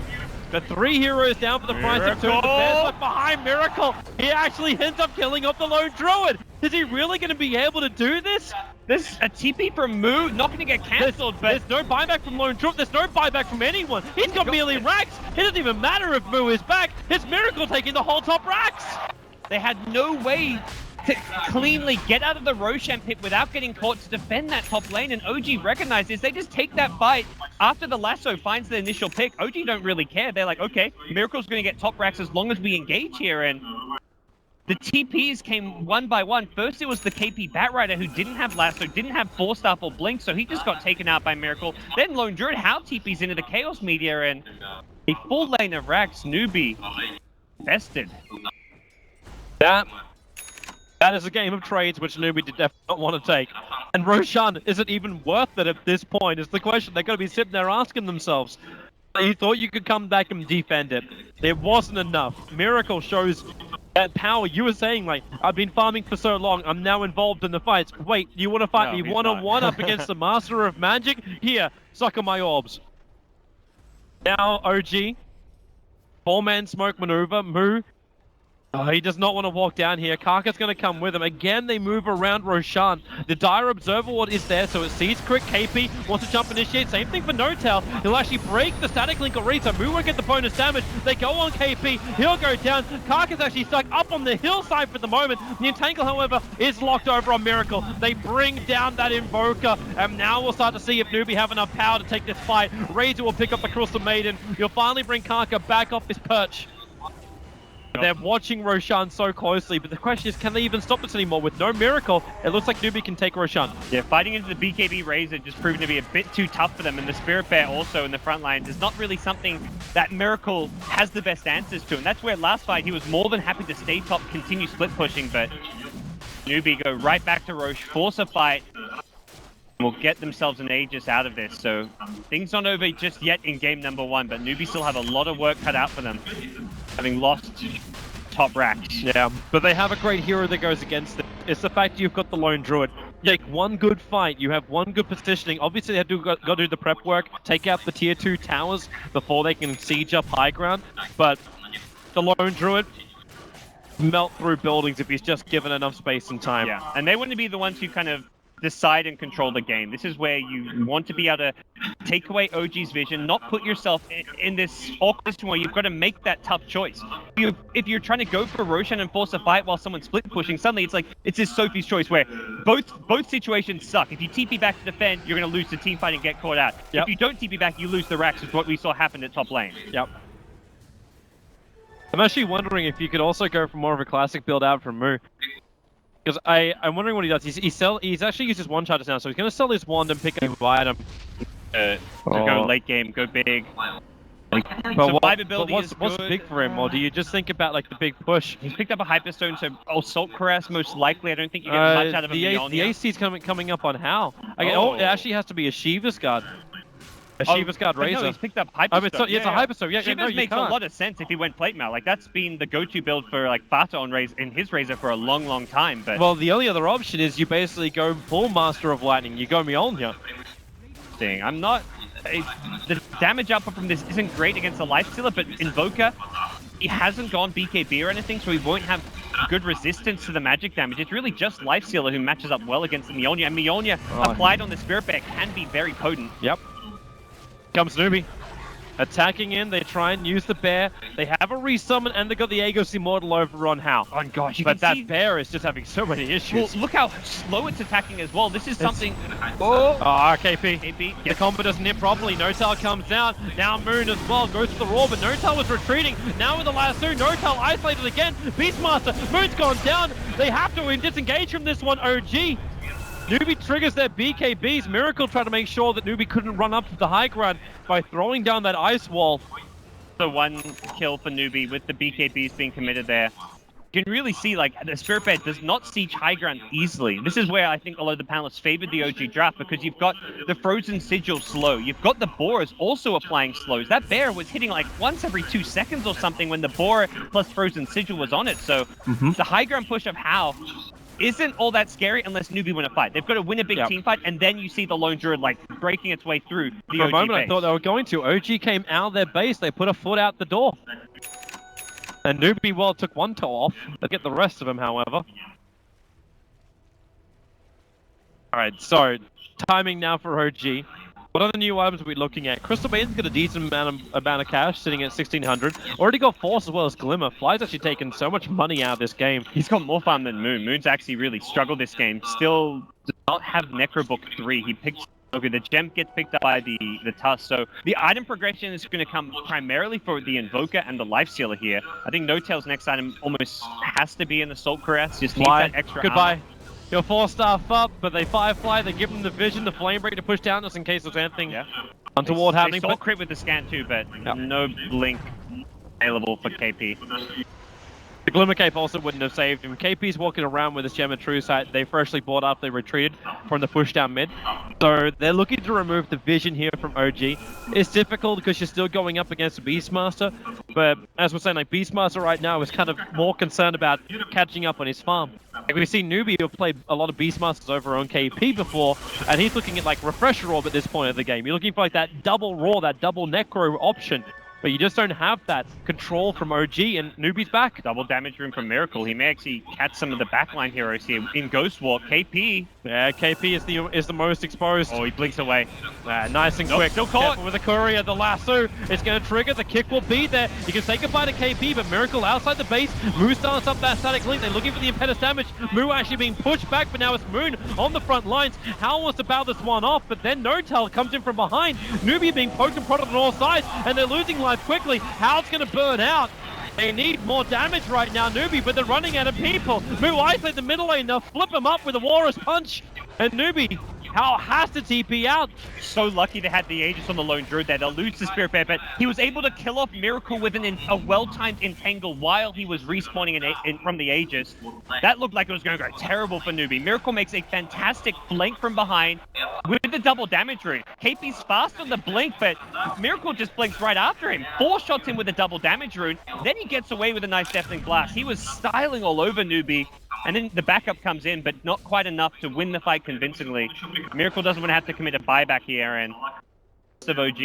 The 3 heroes down for the price of 2. The Bears left behind Miracle. He actually ends up killing off the Lone Druid. Is he really going to be able to do this?
There's a TP from Moo, not going to get cancelled, but
There's no buyback from Lone Druid. There's no buyback from anyone. He's got merely Rax. It doesn't even matter if Moo is back. It's Miracle taking the whole top Rax.
they had no way to cleanly get out of the Roshan pit without getting caught to defend that top lane, and OG recognize this. They just take that fight after the lasso finds the initial pick. OG don't really care. They're like, okay, Miracle's going to get top racks as long as we engage here, and the TPs came one by one. First, it was the KP Batrider who didn't have Lasso, didn't have Force Staff or Blink, so he just got taken out by Miracle. Then Lone Druid How TPs into the Chaos Meteor, and a full lane of Rax, Newbee, bested.
That is a game of trades which Newbee did definitely not want to take. And Roshan, is it even worth it at this point is the question they're going to be sitting there asking themselves. You thought you could come back and defend it. It wasn't enough. Miracle shows that power. You were saying, like, I've been farming for so long, I'm now involved in the fights. Wait, you want to fight me one-on-one up against the Master of Magic? Here, suck on my orbs. Now, OG. Four-man smoke maneuver. Moo. He does not want to walk down here. Karka's going to come with him. Again, they move around Roshan. The Dire Observer Ward is there, so it sees quick. KP wants to jump initiate. Same thing for No-Tail. He'll actually break the static link already, so Moo won't get the bonus damage. They go on KP. He'll go down. Karka's actually stuck up on the hillside for the moment. The Entangle, however, is locked over on Miracle. They bring down that Invoker, and now we'll start to see if Newbee have enough power to take this fight. Razor will pick up the Crystal Maiden. You'll finally bring Karka back off his perch. They're watching Roshan so closely, but the question is, can they even stop this anymore? With no Miracle, it looks like Newbee can take Roshan.
Yeah, fighting into the BKB Razor just proven to be a bit too tough for them, and the Spirit Bear also in the front lines is not really something that Miracle has the best answers to, and that's where last fight he was more than happy to stay top, continue split pushing, but Newbee go right back to Roche, force a fight, and will get themselves an Aegis out of this, so things not over just yet in game number 1, but Newbee still have a lot of work cut out for them, having lost top racks.
Yeah, but they have a great hero that goes against it. It's the fact you've got the Lone Druid. You take one good fight, you have one good positioning. Obviously, they have to go do the prep work, take out the tier 2 towers before they can siege up high ground. But the Lone Druid melt through buildings if he's just given enough space and time.
Yeah, and they want to be the ones who kind of decide and control the game. This is where you want to be able to take away OG's vision, not put yourself in this awkward situation where you've got to make that tough choice. If you're trying to go for Roshan and force a fight while someone's split pushing, suddenly it's like, it's this Sophie's choice where both situations suck. If you TP back to defend, you're going to lose the team fight and get caught out.
Yep.
If you don't TP back, you lose the racks, is what we saw happen at top lane.
Yep. I'm actually wondering if you could also go for more of a classic build out from Moo. Because I'm wondering what he does. He's actually used his one charges now, so he's going to sell his wand and pick a new item.
Go late game, go big.
But
Survivability is
what's
good.
big for him, or do you just think about like the big push?
He's picked up a Hyperstone, so Assault Caress most likely. I don't think you get much out of him.
The AC's coming up on how? It actually has to be a Shiva's Guard. Shiva's Guard Razor.
No, he's picked up Hyperstone.
It's a Hyperstone. Yeah,
Shiva's makes a lot of sense if he went plate mail. Like that's been the go-to build for like Fata on in his Razor for a long time. But
well, the only other option is you basically go full Master of Lightning. You go Mjolnir.
I'm not. The damage output from this isn't great against the Lifestealer, but Invoker, he hasn't gone BKB or anything, so he won't have good resistance to the magic damage. It's really just Lifestealer who matches up well against the Mjolnir, and Mjolnir applied on the Spirit Bear can be very potent.
Yep. Comes Newbee. Attacking in, they try and use the bear. They have a resummon and they got the Aegis Immortal over on How.
Oh gosh,
but that bear is just having so many issues.
Well, look how slow it's attacking as well. This is something...
KP. The combo doesn't hit properly. No-Tail comes down. Now Moon as well goes to the Raw, but No-Tail was retreating. Now with the lasso, No-Tail isolated again. Beastmaster, Moon's gone down. They have to disengage from this one, OG. Newbee triggers their BKBs. Miracle tried to make sure that Newbee couldn't run up to the high ground by throwing down that ice wall.
The one kill for Newbee with the BKBs being committed there. You can really see, like, the Spirit Bear does not siege high ground easily. This is where I think a lot of the panelists favored the OG draft, because you've got the Frozen Sigil slow. You've got the Boars also applying slows. That bear was hitting like once every 2 seconds or something when the Boar plus Frozen Sigil was on it. So the high ground push of How isn't all that scary unless Newbee win a fight. They've got to win a big team fight, and then you see the Lone Druid like breaking its way through the OG
For a moment,
base.
I thought they were going to. OG came out of their base. They put a foot out the door. And Newbee, took one toe off. They get the rest of them, however. Alright, so timing now for OG. What other new items are we looking at? Crystal Maiden's got a decent amount of cash, sitting at 1600. Already got Force as well as Glimmer. Fly's actually taken so much money out of this game.
He's got more farm than Moon. Moon's actually really struggled this game. Still does not have Necrobook 3. He picked Okay, the gem gets picked up by the tusk, so the item progression is going to come primarily for the Invoker and the Lifestealer here. I think No-Tail's next item almost has to be an Assault Cuirass, just needs that extra
Goodbye.
armor.
You're 4-staff up, but they Firefly, they give them the vision, the Flame Break to push down just in case there's anything untoward happening.
They saw crit with the scan too, but no blink available for KP.
The Glimmer Cape also wouldn't have saved him. KP's walking around with his Gem of True Sight. They freshly bought up, they retreated from the push down mid. So they're looking to remove the vision here from OG. It's difficult because you're still going up against Beastmaster, but as we're saying, like Beastmaster right now is kind of more concerned about catching up on his farm. Like we've seen Newbee who played a lot of Beastmasters over on KP before, and he's looking at like Refresher Orb at this point of the game. You're looking for like that double Raw, that double Necro option. But you just don't have that control from OG, and Newbee's back.
Double damage room from Miracle. He may actually catch some of the backline heroes here in Ghost Walk. KP.
Yeah, KP is the most exposed.
Oh, he blinks away.
Nice and quick.
Still caught.
With the courier, the lasso. It's going to trigger. The kick will be there. You can say goodbye to KP, but Miracle outside the base. Moo starts up that static link. They're looking for the Impetus damage. Moo actually being pushed back, but now it's Moon on the front lines. Howl wants to bow this one off, but then No-Tail comes in from behind. Newbee being poked and prodded on all sides, and they're losing life quickly. Howl's going to burn out. They need more damage right now, Newbee, but they're running out of people. Moo isolate the middle lane, they'll flip him up with a Walrus Punch. And Newbee, Howl has to TP out.
So lucky they had the Aegis on the lone druid there. They'll lose the Spirit Bear, but he was able to kill off Miracle with a well-timed entangle while he was respawning from the Aegis. That looked like it was going to go terrible for Newbee. Miracle makes a fantastic flank from behind with the double damage rune. KP's fast on the blink, but Miracle just blinks right after him. 4-shots him with a double damage rune. Then he gets away with a nice Deafening Blast. He was styling all over Newbee. And then the backup comes in, but not quite enough to win the fight convincingly. Miracle doesn't want to have to commit a buyback here, and of OG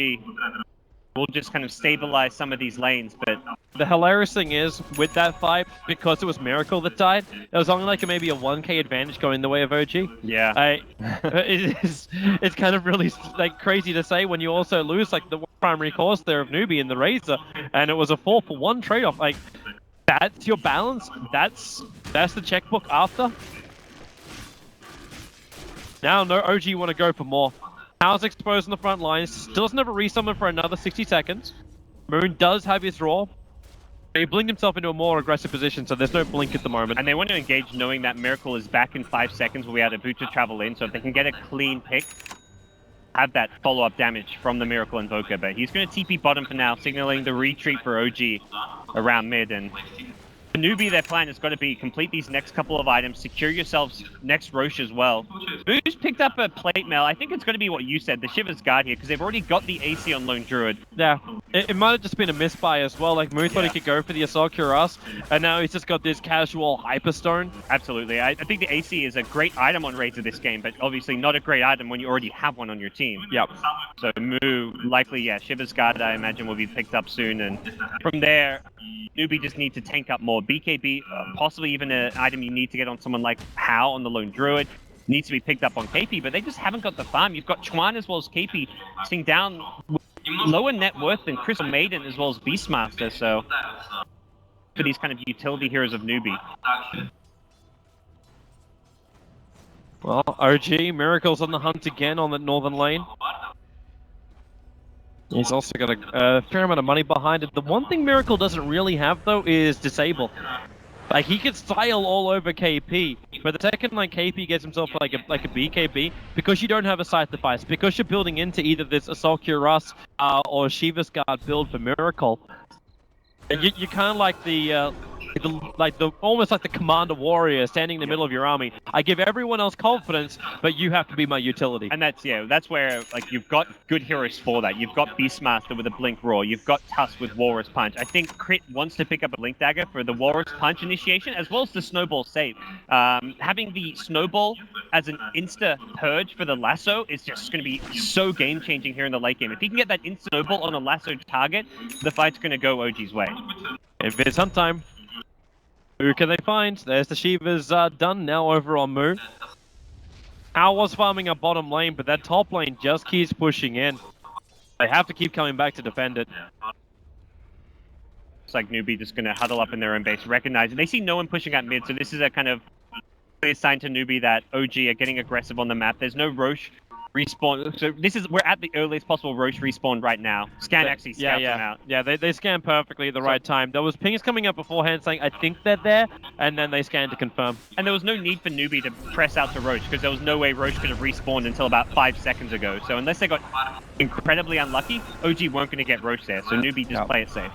will just kind of stabilize some of these lanes. But
the hilarious thing is, with that fight, because it was Miracle that died, there was only like maybe a 1k advantage going the way of OG.
Yeah.
It's kind of really like crazy to say when you also lose like the primary course there of Newbee in the Razor, and it was a 4-for-1 trade-off. Like, that's your balance. That's the checkbook after. Now, no OG want to go for more. How's exposed on the front lines. Still doesn't have a resummon for another 60 seconds. Moon does have his raw. He blinked himself into a more aggressive position, so there's no blink at the moment.
And they want to engage knowing that Miracle is back in 5 seconds. We'll be able to boot to travel in, so if they can get a clean pick, have that follow-up damage from the Miracle Invoker. But he's going to TP bottom for now, signaling the retreat for OG around mid. And for Newbee, their plan has got to be complete these next couple of items, secure yourselves next Roche as well. Who's picked up a plate mail? I think it's going to be what you said, the Shiver's Guard here, because they've already got the AC on Lone Druid.
Yeah, it might have just been a misbuy as well. Like, Moo thought he could go for the Assault Cuirass, and now he's just got this casual Hyperstone.
Absolutely. I think the AC is a great item on Razor this game, but obviously not a great item when you already have one on your team.
Yep.
So Moo, likely, yeah, Shiver's Guard, I imagine, will be picked up soon, and from there, Newbee just needs to tank up more. BKB, possibly even an item you need to get on someone like Howl on the Lone Druid, needs to be picked up on KP, but they just haven't got the farm. You've got Chuan as well as KP sitting down lower net worth than Crystal Maiden as well as Beastmaster, so for these kind of utility heroes of Newbee.
Well, OG, Miracle's on the hunt again on the northern lane. He's also got a fair amount of money behind it. The one thing Miracle doesn't really have, though, is Disable. Like, he could style all over KP, but the second, like, KP gets himself like a BKB, because you don't have a Scythe device, because you're building into either this Assault Cuirass or Shiva's Guard build for Miracle, you kind of like the almost like the commander warrior standing in the middle of your army. I give everyone else confidence, but you have to be my utility.
And that's where, like, you've got good heroes for that. You've got Beastmaster with a Blink Roar. You've got Tusk with Walrus Punch. I think Crit wants to pick up a Blink Dagger for the Walrus Punch initiation, as well as the Snowball save. Having the Snowball as an insta purge for the Lasso is just going to be so game-changing here in the late game. If he can get that insta Snowball on a Lasso target, the fight's going to go OG's way.
If it's hunt time, who can they find? There's the Shiva's done now over on Moo. Howl was farming up bottom lane, but that top lane just keeps pushing in. They have to keep coming back to defend it.
It's like Newbee just going to huddle up in their own base, recognize it. They see no one pushing out mid, so this is a kind of clear sign to Newbee that OG are getting aggressive on the map. There's no Roche Respawn. So we're at the earliest possible Roche respawn right now. Scan actually scouts them out.
Yeah, they scan perfectly at the right time. There was pings coming up beforehand saying, I think they're there, and then they scanned to confirm.
And there was no need for Newbee to press out to Roche, because there was no way Roche could have respawned until about 5 seconds ago. So unless they got incredibly unlucky, OG weren't going to get Roche there, so Newbee just play it safe.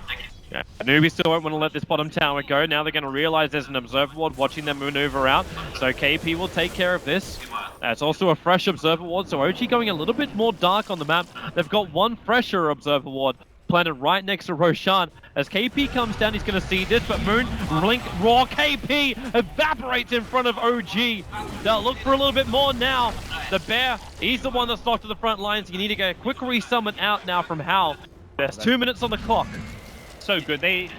Yeah. Newbie still won't want to let this bottom tower go. Now they're going to realize there's an observer ward watching them maneuver out. So KP will take care of this. It's also a fresh observer ward, so OG going a little bit more dark on the map. They've got one fresher observer ward planted right next to Roshan. As KP comes down, he's going to see this, but Moon, Blink, Raw, KP evaporates in front of OG. They'll look for a little bit more now. The Bear, he's the one that's locked to the front lines. You need to get a quick resummon out now from Hal. There's 2 minutes on the clock.
So good. They've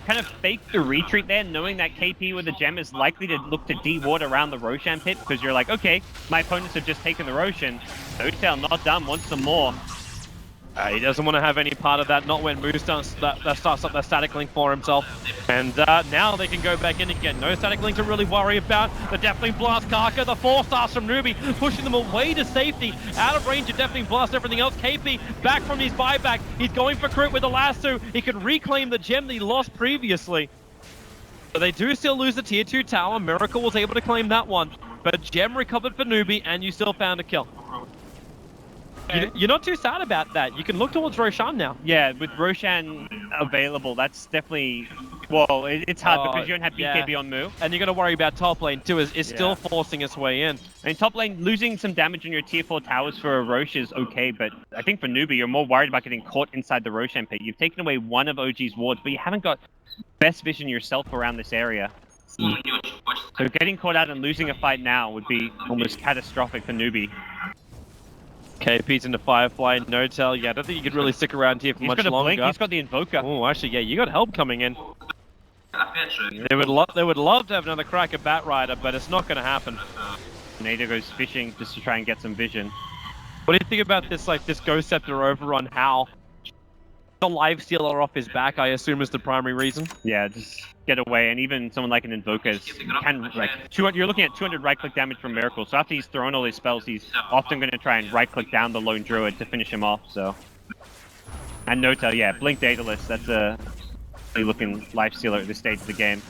kind of faked the retreat there, knowing that KP with the gem is likely to look to de-ward around the Roshan pit, because you're like, okay, my opponents have just taken the Roshan. Hotel not done, wants some more.
He doesn't want to have any part of that, not when Moose starts up the static link for himself. And now they can go back in again. No static link to really worry about. The Deathling Blast Karka, the 4 stars from Newbee, pushing them away to safety. Out of range of Deathling Blast, everything else. KP back from his buyback. He's going for crit with the lasso. He can reclaim the gem that he lost previously. But they do still lose the tier 2 tower. Miracle was able to claim that one. But gem recovered for Newbee, and you still found a kill. You're not too sad about that. You can look towards Roshan now.
Yeah, with Roshan available, that's definitely... Well, it's hard because you don't have BKB on Moo.
And you're going to worry about top lane too, is still forcing its way in.
And top lane, losing some damage on your tier 4 towers for a Roche is okay, but I think for Newbee, you're more worried about getting caught inside the Roshan pit. You've taken away one of OG's wards, but you haven't got best vision yourself around this area. So getting caught out and losing a fight now would be almost catastrophic for Newbie.
KP's into Firefly, no tell. Yeah, I don't think you could really stick around here for much longer.
Blink. He's got the Invoker.
Oh, actually, yeah, you got help coming in. They would love to have another crack at Bat Rider, but it's not going to happen.
Nada goes fishing just to try and get some vision.
What do you think about this, like, this Ghost Scepter over on Hal? The life stealer off his back, I assume, is the primary reason.
Yeah, just get away, and even someone like an Invoker can, like, you're looking at 200 right-click damage from Miracle, so after he's thrown all his spells, he's often going to try and right-click down the lone druid to finish him off, so... And Notel, yeah, Blink Daedalus, that's a looking life stealer at this stage of the game.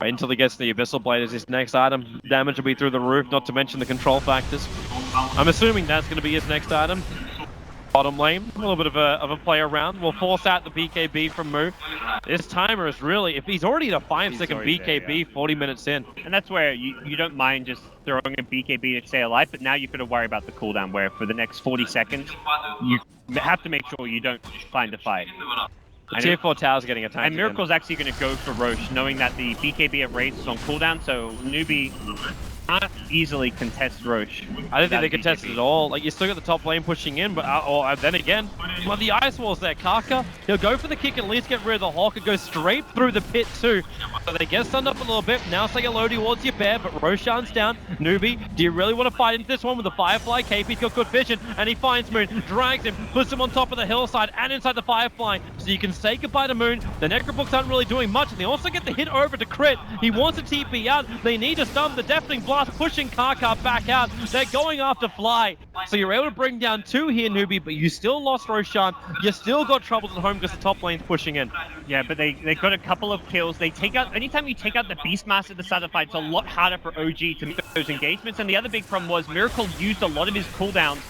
Right until he gets the Abyssal Blade as his next item. Damage will be through the roof, not to mention the control factors. I'm assuming that's going to be his next item. Bottom lane, a little bit of a play around. We'll force out the BKB from Moo. This timer is really, if he's already at a 5-second BKB, there, 40 minutes in.
And that's where you don't mind just throwing a BKB to stay alive, but now you've got to worry about the cooldown, where for the next 40 seconds, you have to make sure you don't find a fight.
The tier 4 tower's getting attacked.
And Miracle's actually going to go for Roche, knowing that the BKB at Raids is on cooldown, so Newbee can't easily contest Roche.
I don't think they contest it at all. Like, you still got the top lane pushing in, but then again, well, the Ice Wall's there. Karka, he'll go for the kick and at least get rid of the Hawk and go straight through the pit too. So they get stunned up a little bit. Now say hello towards your Bear, but Roshan's down. Newbee, do you really want to fight into this one with the Firefly? KP's got good vision, and he finds Moon, drags him, puts him on top of the hillside and inside the Firefly. So you can say goodbye to Moon. The Necrobooks aren't really doing much, and they also get the hit over to crit. He wants a TP out. They need to stun the Deathling Blast, pushing Karka back out. They're going after Fly. So you're able to bring down 2 here, Newbee, but you still lost Roshan. You still got troubles at home because the top lane's pushing in.
Yeah, but they got a couple of kills. They take out, anytime you take out the Beastmaster at the start of the fight, it's a lot harder for OG to make those engagements. And the other big problem was Miracle used a lot of his cooldowns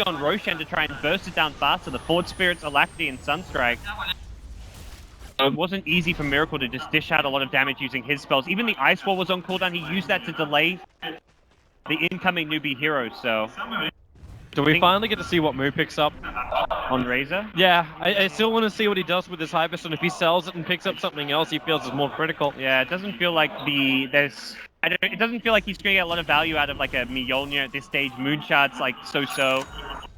on Roshan to try and burst it down faster. The Forward Spirits, Alacrity, and Sunstrike. It wasn't easy for Miracle to just dish out a lot of damage using his spells. Even the Ice Wall was on cooldown. He used that to delay the incoming Newbee heroes, so...
Do we finally get to see what Moo picks up?
On Razor?
Yeah, I still want to see what he does with his Hypers, and if he sells it and picks up something else he feels is more critical.
Yeah, it doesn't feel like it doesn't feel like he's going to get a lot of value out of like a Mjolnir at this stage. Moonshot's like so-so.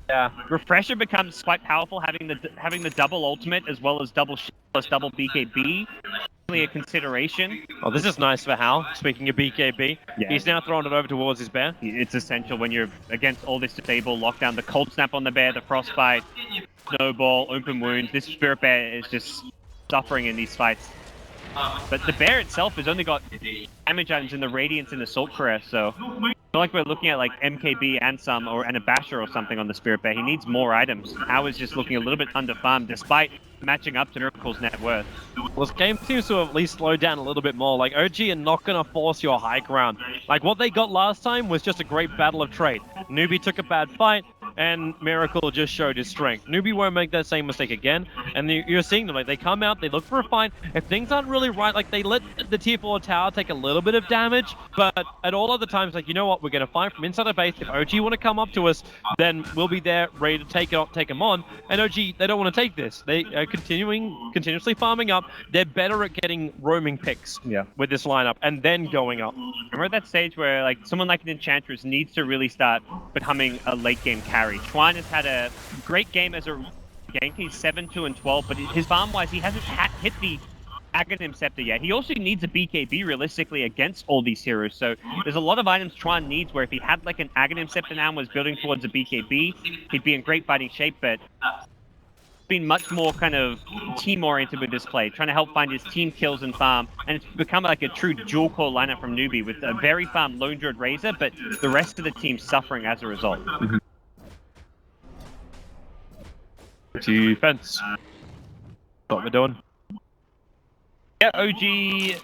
Yeah.
Refresher becomes quite powerful, having the double ultimate as well as double shield plus double BKB. Really a consideration.
Oh, this is nice for Hal. Speaking of BKB,
yeah.
He's now throwing it over towards his Bear.
It's essential when you're against all this disable lockdown. The Cold Snap on the Bear, the Frostbite, Snowball, Open Wounds. This Spirit Bear is just suffering in these fights. But the Bear itself has only got damage items in the Radiance and Assault Caress, so feel like we're looking at like MKB and a Basher or something on the Spirit Bear. He needs more items. How is just looking a little bit underfarmed despite matching up to Miracle's net worth.
Well, this game seems to have at least slowed down a little bit more. Like, OG are not going to force your high ground. Like, what they got last time was just a great battle of trade. Newbee took a bad fight, and Miracle just showed his strength. Newbee won't make that same mistake again, and you're seeing them. Like, they come out, they look for a fight. If things aren't really right, like, they let the tier 4 tower take a little bit of damage, but at all other times, like, you know what, we're going to fight from inside the base. If OG want to come up to us, then we'll be there ready to take them on. And OG, they don't want to take this. They are continuously farming up. They're better at getting roaming picks with this lineup and then going up.
We're at that stage where like someone like an Enchantress needs to really start becoming a late game carry. Chuan has had a great game as a gank. He's 7-2-12, but his farm wise he hasn't hit the Aghanim Scepter yet. He also needs a BKB realistically against all these heroes. So there's a lot of items Chuan needs where if he had like an Aghanim Scepter now and was building towards a BKB, he'd be in great fighting shape, but been much more kind of team-oriented with this play, trying to help find his team kills and farm, and it's become like a true dual-core lineup from Newbee with a very farm Lone Druid Razor, but the rest of the team suffering as a result.
Defense. What we're doing.
Yeah, OG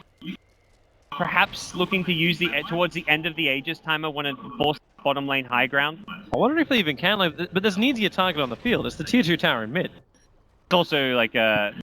perhaps looking to use towards the end of the Aegis timer want to force bottom lane high ground.
I wonder if they even can, like, but there's an easier target on the field. It's the tier 2 tower in mid.
It's also like, a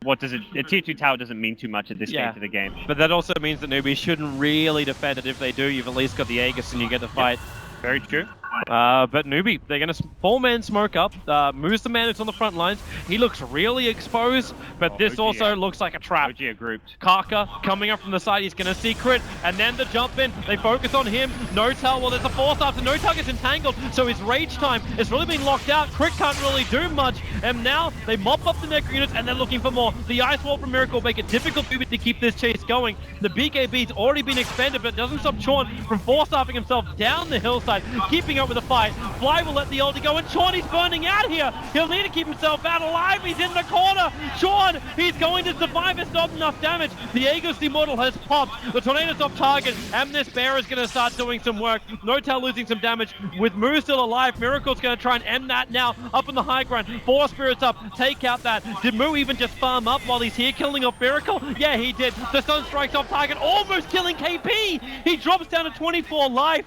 tier 2 tower doesn't mean too much at this stage of the game.
But that also means that Newbee shouldn't really defend it. If they do, you've at least got the Aegis and you get the fight.
Very true.
But Newbee, they're going to 4-man smoke up, moves the man who's on the front lines. He looks really exposed, but this also looks like a trap.
OG are grouped.
Karka coming up from the side, he's going to see crit, and then the jump in, they focus on him. Notal, well, there's a force after Notal gets entangled, so his rage time is really being locked out. Crit can't really do much, and now they mop up the Necro units, and they're looking for more. The Ice Wall from Miracle make it difficult for to keep this chase going. The BKB's already been expended, but it doesn't stop Chuan from force-staffing himself down the hillside, keeping up with the fight. Fly will let the ulti go, and Chuan, he's burning out here. He'll need to keep himself out alive. He's in the corner. Chuan, he's going to survive. It's not enough damage. The Aegis Immortal has popped. The Tornado's off target, and this bear is going to start doing some work. Notal losing some damage. With Moo still alive, Miracle's going to try and end that now. Up in the high ground. 4 spirits up. Take out that. Did Moo even just farm up while he's here killing off Miracle? Yeah, he did. The Sun strikes off target, almost killing KP. He drops down to 24 life.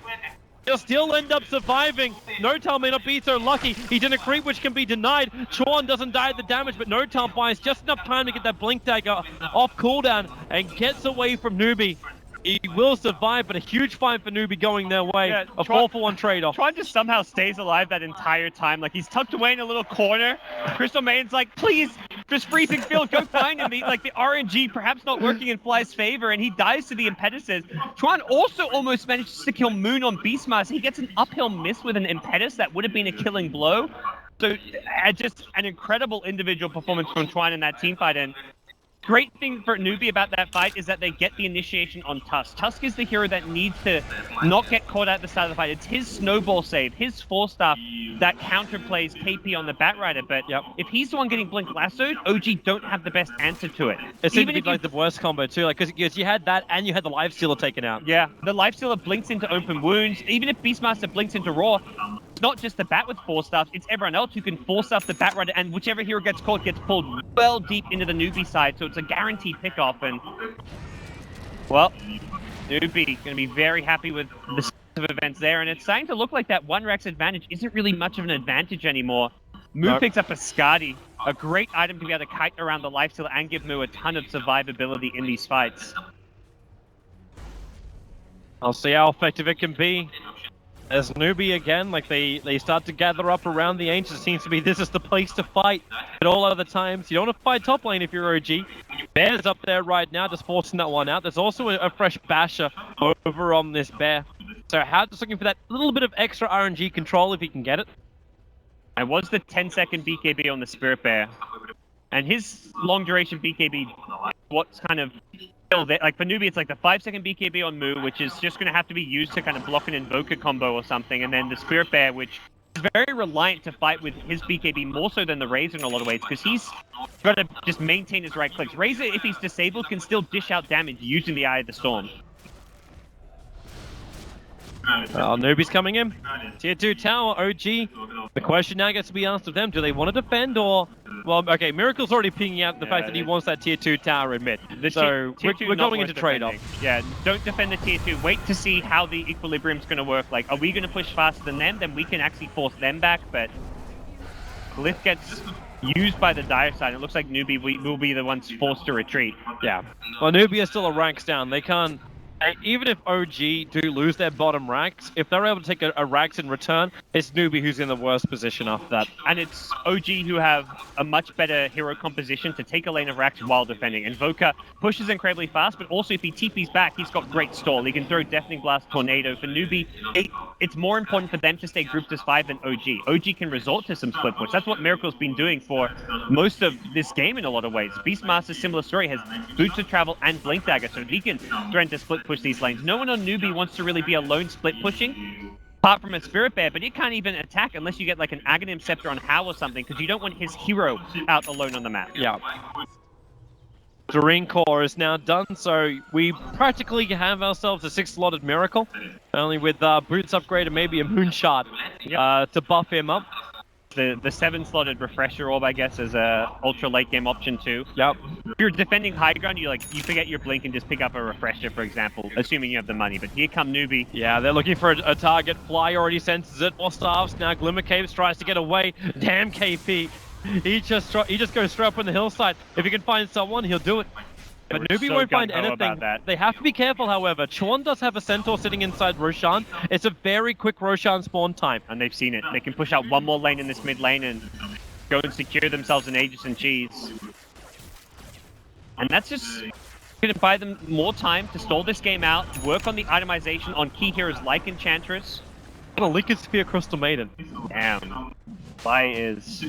He'll still end up surviving. Notal may not be so lucky. He's in a creep which can be denied. Chuan doesn't die at the damage, but Notal buys just enough time to get that Blink Dagger off cooldown and gets away from Newbee. He will survive, but a huge fight for Newbee going their way. Yeah, a 4-for-1 trade-off.
Chuan just somehow stays alive that entire time. Like, he's tucked away in a little corner. Crystal Maiden's like, please, just freezing field, go find him. Like, the RNG perhaps not working in Fly's favor, and he dies to the Impetuses. Chuan also almost manages to kill Moon on Beastmaster. He gets an uphill miss with an Impetus that would have been a killing blow. So, just an incredible individual performance from Chuan in that team fight, and great thing for Newbee about that fight is that they get the initiation on Tusk. Tusk is the hero that needs to not get caught at the start of the fight. It's his snowball save, his force staff that counterplays KP on the Batrider. But if he's the one getting Blink lassoed, OG don't have the best answer to it.
It seems to be like the worst combo too, like because you had that and you had the Lifestealer taken out.
Yeah, the Lifestealer blinks into open wounds. Even if Beastmaster blinks into Raw, it's not just the Bat with force staff, it's everyone else who can force staff the Batrider, and whichever hero gets caught gets pulled well deep into the Newbee side, so it's a guaranteed pickoff. And well, Newbee going to be very happy with the set of events there, and it's starting to look like that 1-Rex advantage isn't really much of an advantage anymore. Moo picks up a Skadi, a great item to be able to kite around the Lifestealer and give Moo a ton of survivability in these fights.
I'll see how effective it can be. As Newbee again, like they start to gather up around the Ancients. It seems to be this is the place to fight. At all other times, you don't want to fight top lane if you're OG. Bear's up there right now, just forcing that one out. There's also a fresh Basher over on this Bear. So Howard just looking for that little bit of extra RNG control if he can get it.
And was the 10-second BKB on the Spirit Bear. And his long duration BKB, what's kind of like for Newbee, it's like the 5-second BKB on Moo, which is just going to have to be used to kind of block an Invoker combo or something, and then the Spirit Bear, which is very reliant to fight with his BKB more so than the Razor in a lot of ways, because he's got to just maintain his right clicks. Razor, if he's disabled, can still dish out damage using the Eye of the Storm.
Newbee's coming in. Tier 2 tower, OG. The question now gets to be asked of them. Do they want to defend or... Well, okay, Miracle's already pinging out the fact that he wants that tier 2 tower in mid. So we're going into trade-off.
Yeah, don't defend the tier 2. Wait to see how the equilibrium's going to work. Like, are we going to push faster than them? Then we can actually force them back, but... Glyph gets used by the dire side. It looks like Newbee will be the ones forced to retreat.
Yeah. Well, Newbee is still a ranks down. They can't... Even if OG do lose their bottom racks, if they're able to take a racks in return, it's Newbee who's in the worst position after that.
And it's OG who have a much better hero composition to take a lane of racks while defending. Invoker pushes incredibly fast, but also if he TP's back, he's got great stall. He can throw Deafening Blast, Tornado. For Newbee, it's more important for them to stay grouped as 5 than OG. OG can resort to some split push. That's what Miracle's been doing for most of this game in a lot of ways. Beastmaster's similar story, has Boots of Travel and Blink Dagger, so he can threaten to split push these lanes. No one on Newbee wants to really be alone split pushing, apart from a Spirit Bear, but you can't even attack unless you get like an Aghanim Scepter on How or something, because you don't want his hero out alone on the map.
Yeah. Doreen Core is now done, so we practically have ourselves a 6-slotted Miracle, only with Boots upgrade and maybe a Moonshot to buff him up.
The 7-slotted Refresher Orb, I guess, is a ultra late game option too.
Yep.
If you're defending high ground, you forget your blink and just pick up a Refresher, for example, assuming you have the money. But here come Newbee.
Yeah, they're looking for a target. Fly already senses it. More staffs now. Glimmer Caves tries to get away. Damn KP. He just goes straight up on the hillside. If he can find someone, he'll do it. But Newbee won't find anything. They have to be careful, however. Chuan does have a Centaur sitting inside Roshan. It's a very quick Roshan spawn time.
And they've seen it. They can push out one more lane in this mid lane and go and secure themselves an Aegis and Cheese. And that's just going to buy them more time to stall this game out, work on the itemization on key heroes like Enchantress.
And a Liquid Sphere Crystal Maiden.
Damn. Bai is...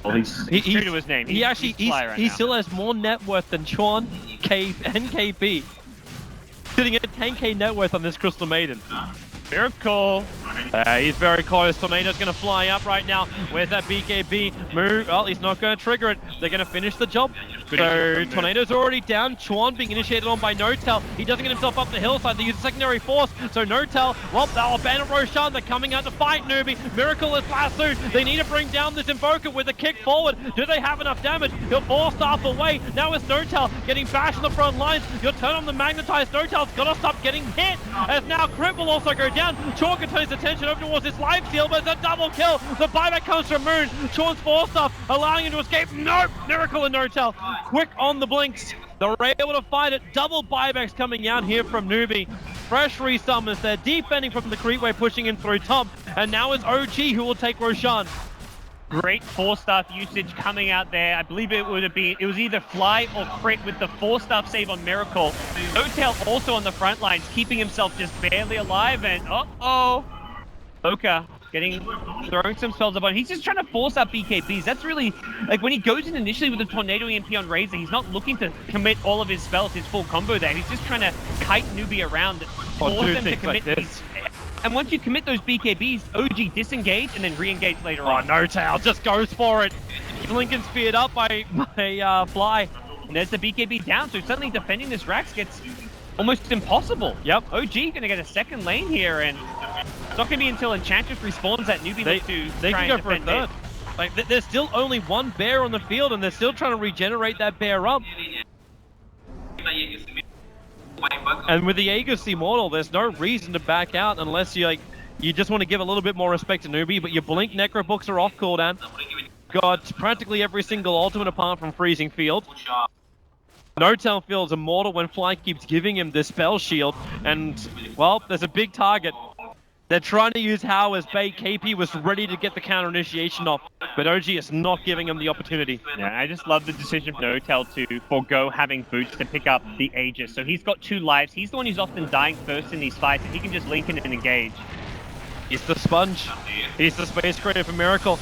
Well, he's true to his name.
He still has more net worth than Chuan, Cave, and KP. Sitting at 10k net worth on this Crystal Maiden.
Miracle.
He's very close. Tornado's going to fly up right now. Where's that BKB? Move. Well, he's not going to trigger it. They're going to finish the job. So Tornado's already down. Chuan being initiated on by Notel. He doesn't get himself up the hillside. They use a secondary force. So Notel, well, they'll abandon Roshan. They're coming out to fight Newbee. Miracle is lassoed. They need to bring down this Invoker with a kick forward. Do they have enough damage? He'll force staff away. Now it's Notel getting bashed on the front lines. You'll turn on the magnetized. Notel's got to stop getting hit. As now Crit will also go down. Chuan can turn his attention over towards his life steal, but it's a double kill. The buyback comes from Moon. Chuan's force staff allowing him to escape. Nope. Miracle and Notel. Quick on the blinks. They're able to fight it. Double buybacks coming out here from Newbee. Fresh resummons. They're defending from the creep wave, pushing in through top. And now it's OG who will take Roshan.
Great 4-staff usage coming out there. I believe it was either Fly or Crit with the 4-staff save on Miracle. Notel also on the front lines, keeping himself just barely alive. And Oka throwing some spells up on him. He's just trying to force out BKBs. That's really, like, when he goes in initially with the Tornado EMP on Razor, he's not looking to commit all of his spells, his full combo there. He's just trying to kite Newbee around, force them to commit these. And once you commit those BKBs, OG disengage and then re-engage later on.
Notel just goes for it. Lincoln speared up by Fly.
And there's the BKB down, so suddenly defending this Rax gets almost impossible.
Yep.
OG gonna get a second lane here, and it's not gonna be until Enchantress respawns that Newbee
they can go for a third. Like, there's still only one bear on the field, and they're still trying to regenerate that bear up. And with the Aegis Immortal, there's no reason to back out unless you just want to give a little bit more respect to Newbee, but your Blink Necro books are off cooldown. Got practically every single ultimate apart from Freezing Field. Notel feels immortal when Fly keeps giving him the spell shield, and, well, there's a big target. They're trying to use How as bait. KP was ready to get the counter initiation off, but OG is not giving him the opportunity.
Yeah, I just love the decision of Notel to forego having Boots to pick up the Aegis. So he's got 2 lives. He's the one who's often dying first in these fights, and he can just link in and engage.
He's the sponge. He's the space creator for Miracle.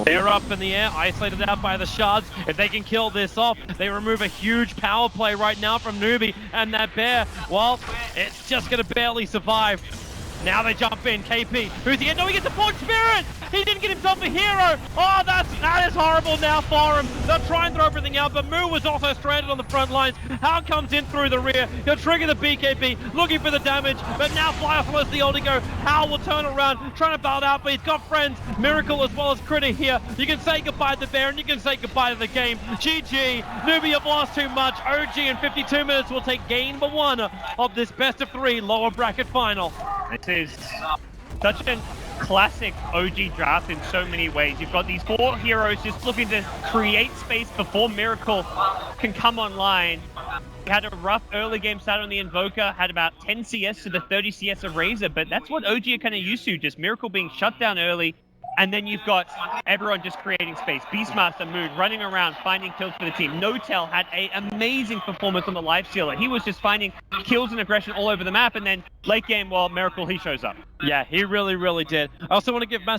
They're up in the air, isolated out by the shards. If they can kill this off, they remove a huge power play right now from Newbee. And that bear, well, it's just going to barely survive. Now they jump in. KP, who's he? No, he gets a Forge Spirit! He didn't get himself a hero! Oh, that is horrible now for him. They'll try and throw everything out, but Moo was also stranded on the front lines. How comes in through the rear. He'll trigger the BKB, looking for the damage, but now Flyoff lets the ulti go. How will turn around, trying to bail it out, but he's got friends, Miracle as well as Critter here. You can say goodbye to Bear, and you can say goodbye to the game. GG, Newbee have lost too much. OG in 52 minutes will take game number 1 of this best of 3 lower bracket final.
This is such a classic OG draft in so many ways. You've got these 4 heroes just looking to create space before Miracle can come online. He had a rough early game start on the Invoker, had about 10 CS to the 30 CS of Razor, but that's what OG are kind of used to, just Miracle being shut down early. And then you've got everyone just creating space. Beastmaster, Moon running around, finding kills for the team. Notel had an amazing performance on the Lifestealer. He was just finding kills and aggression all over the map. And then late game, well, Miracle, he shows up.
Yeah, he really, really did. I also want to give massive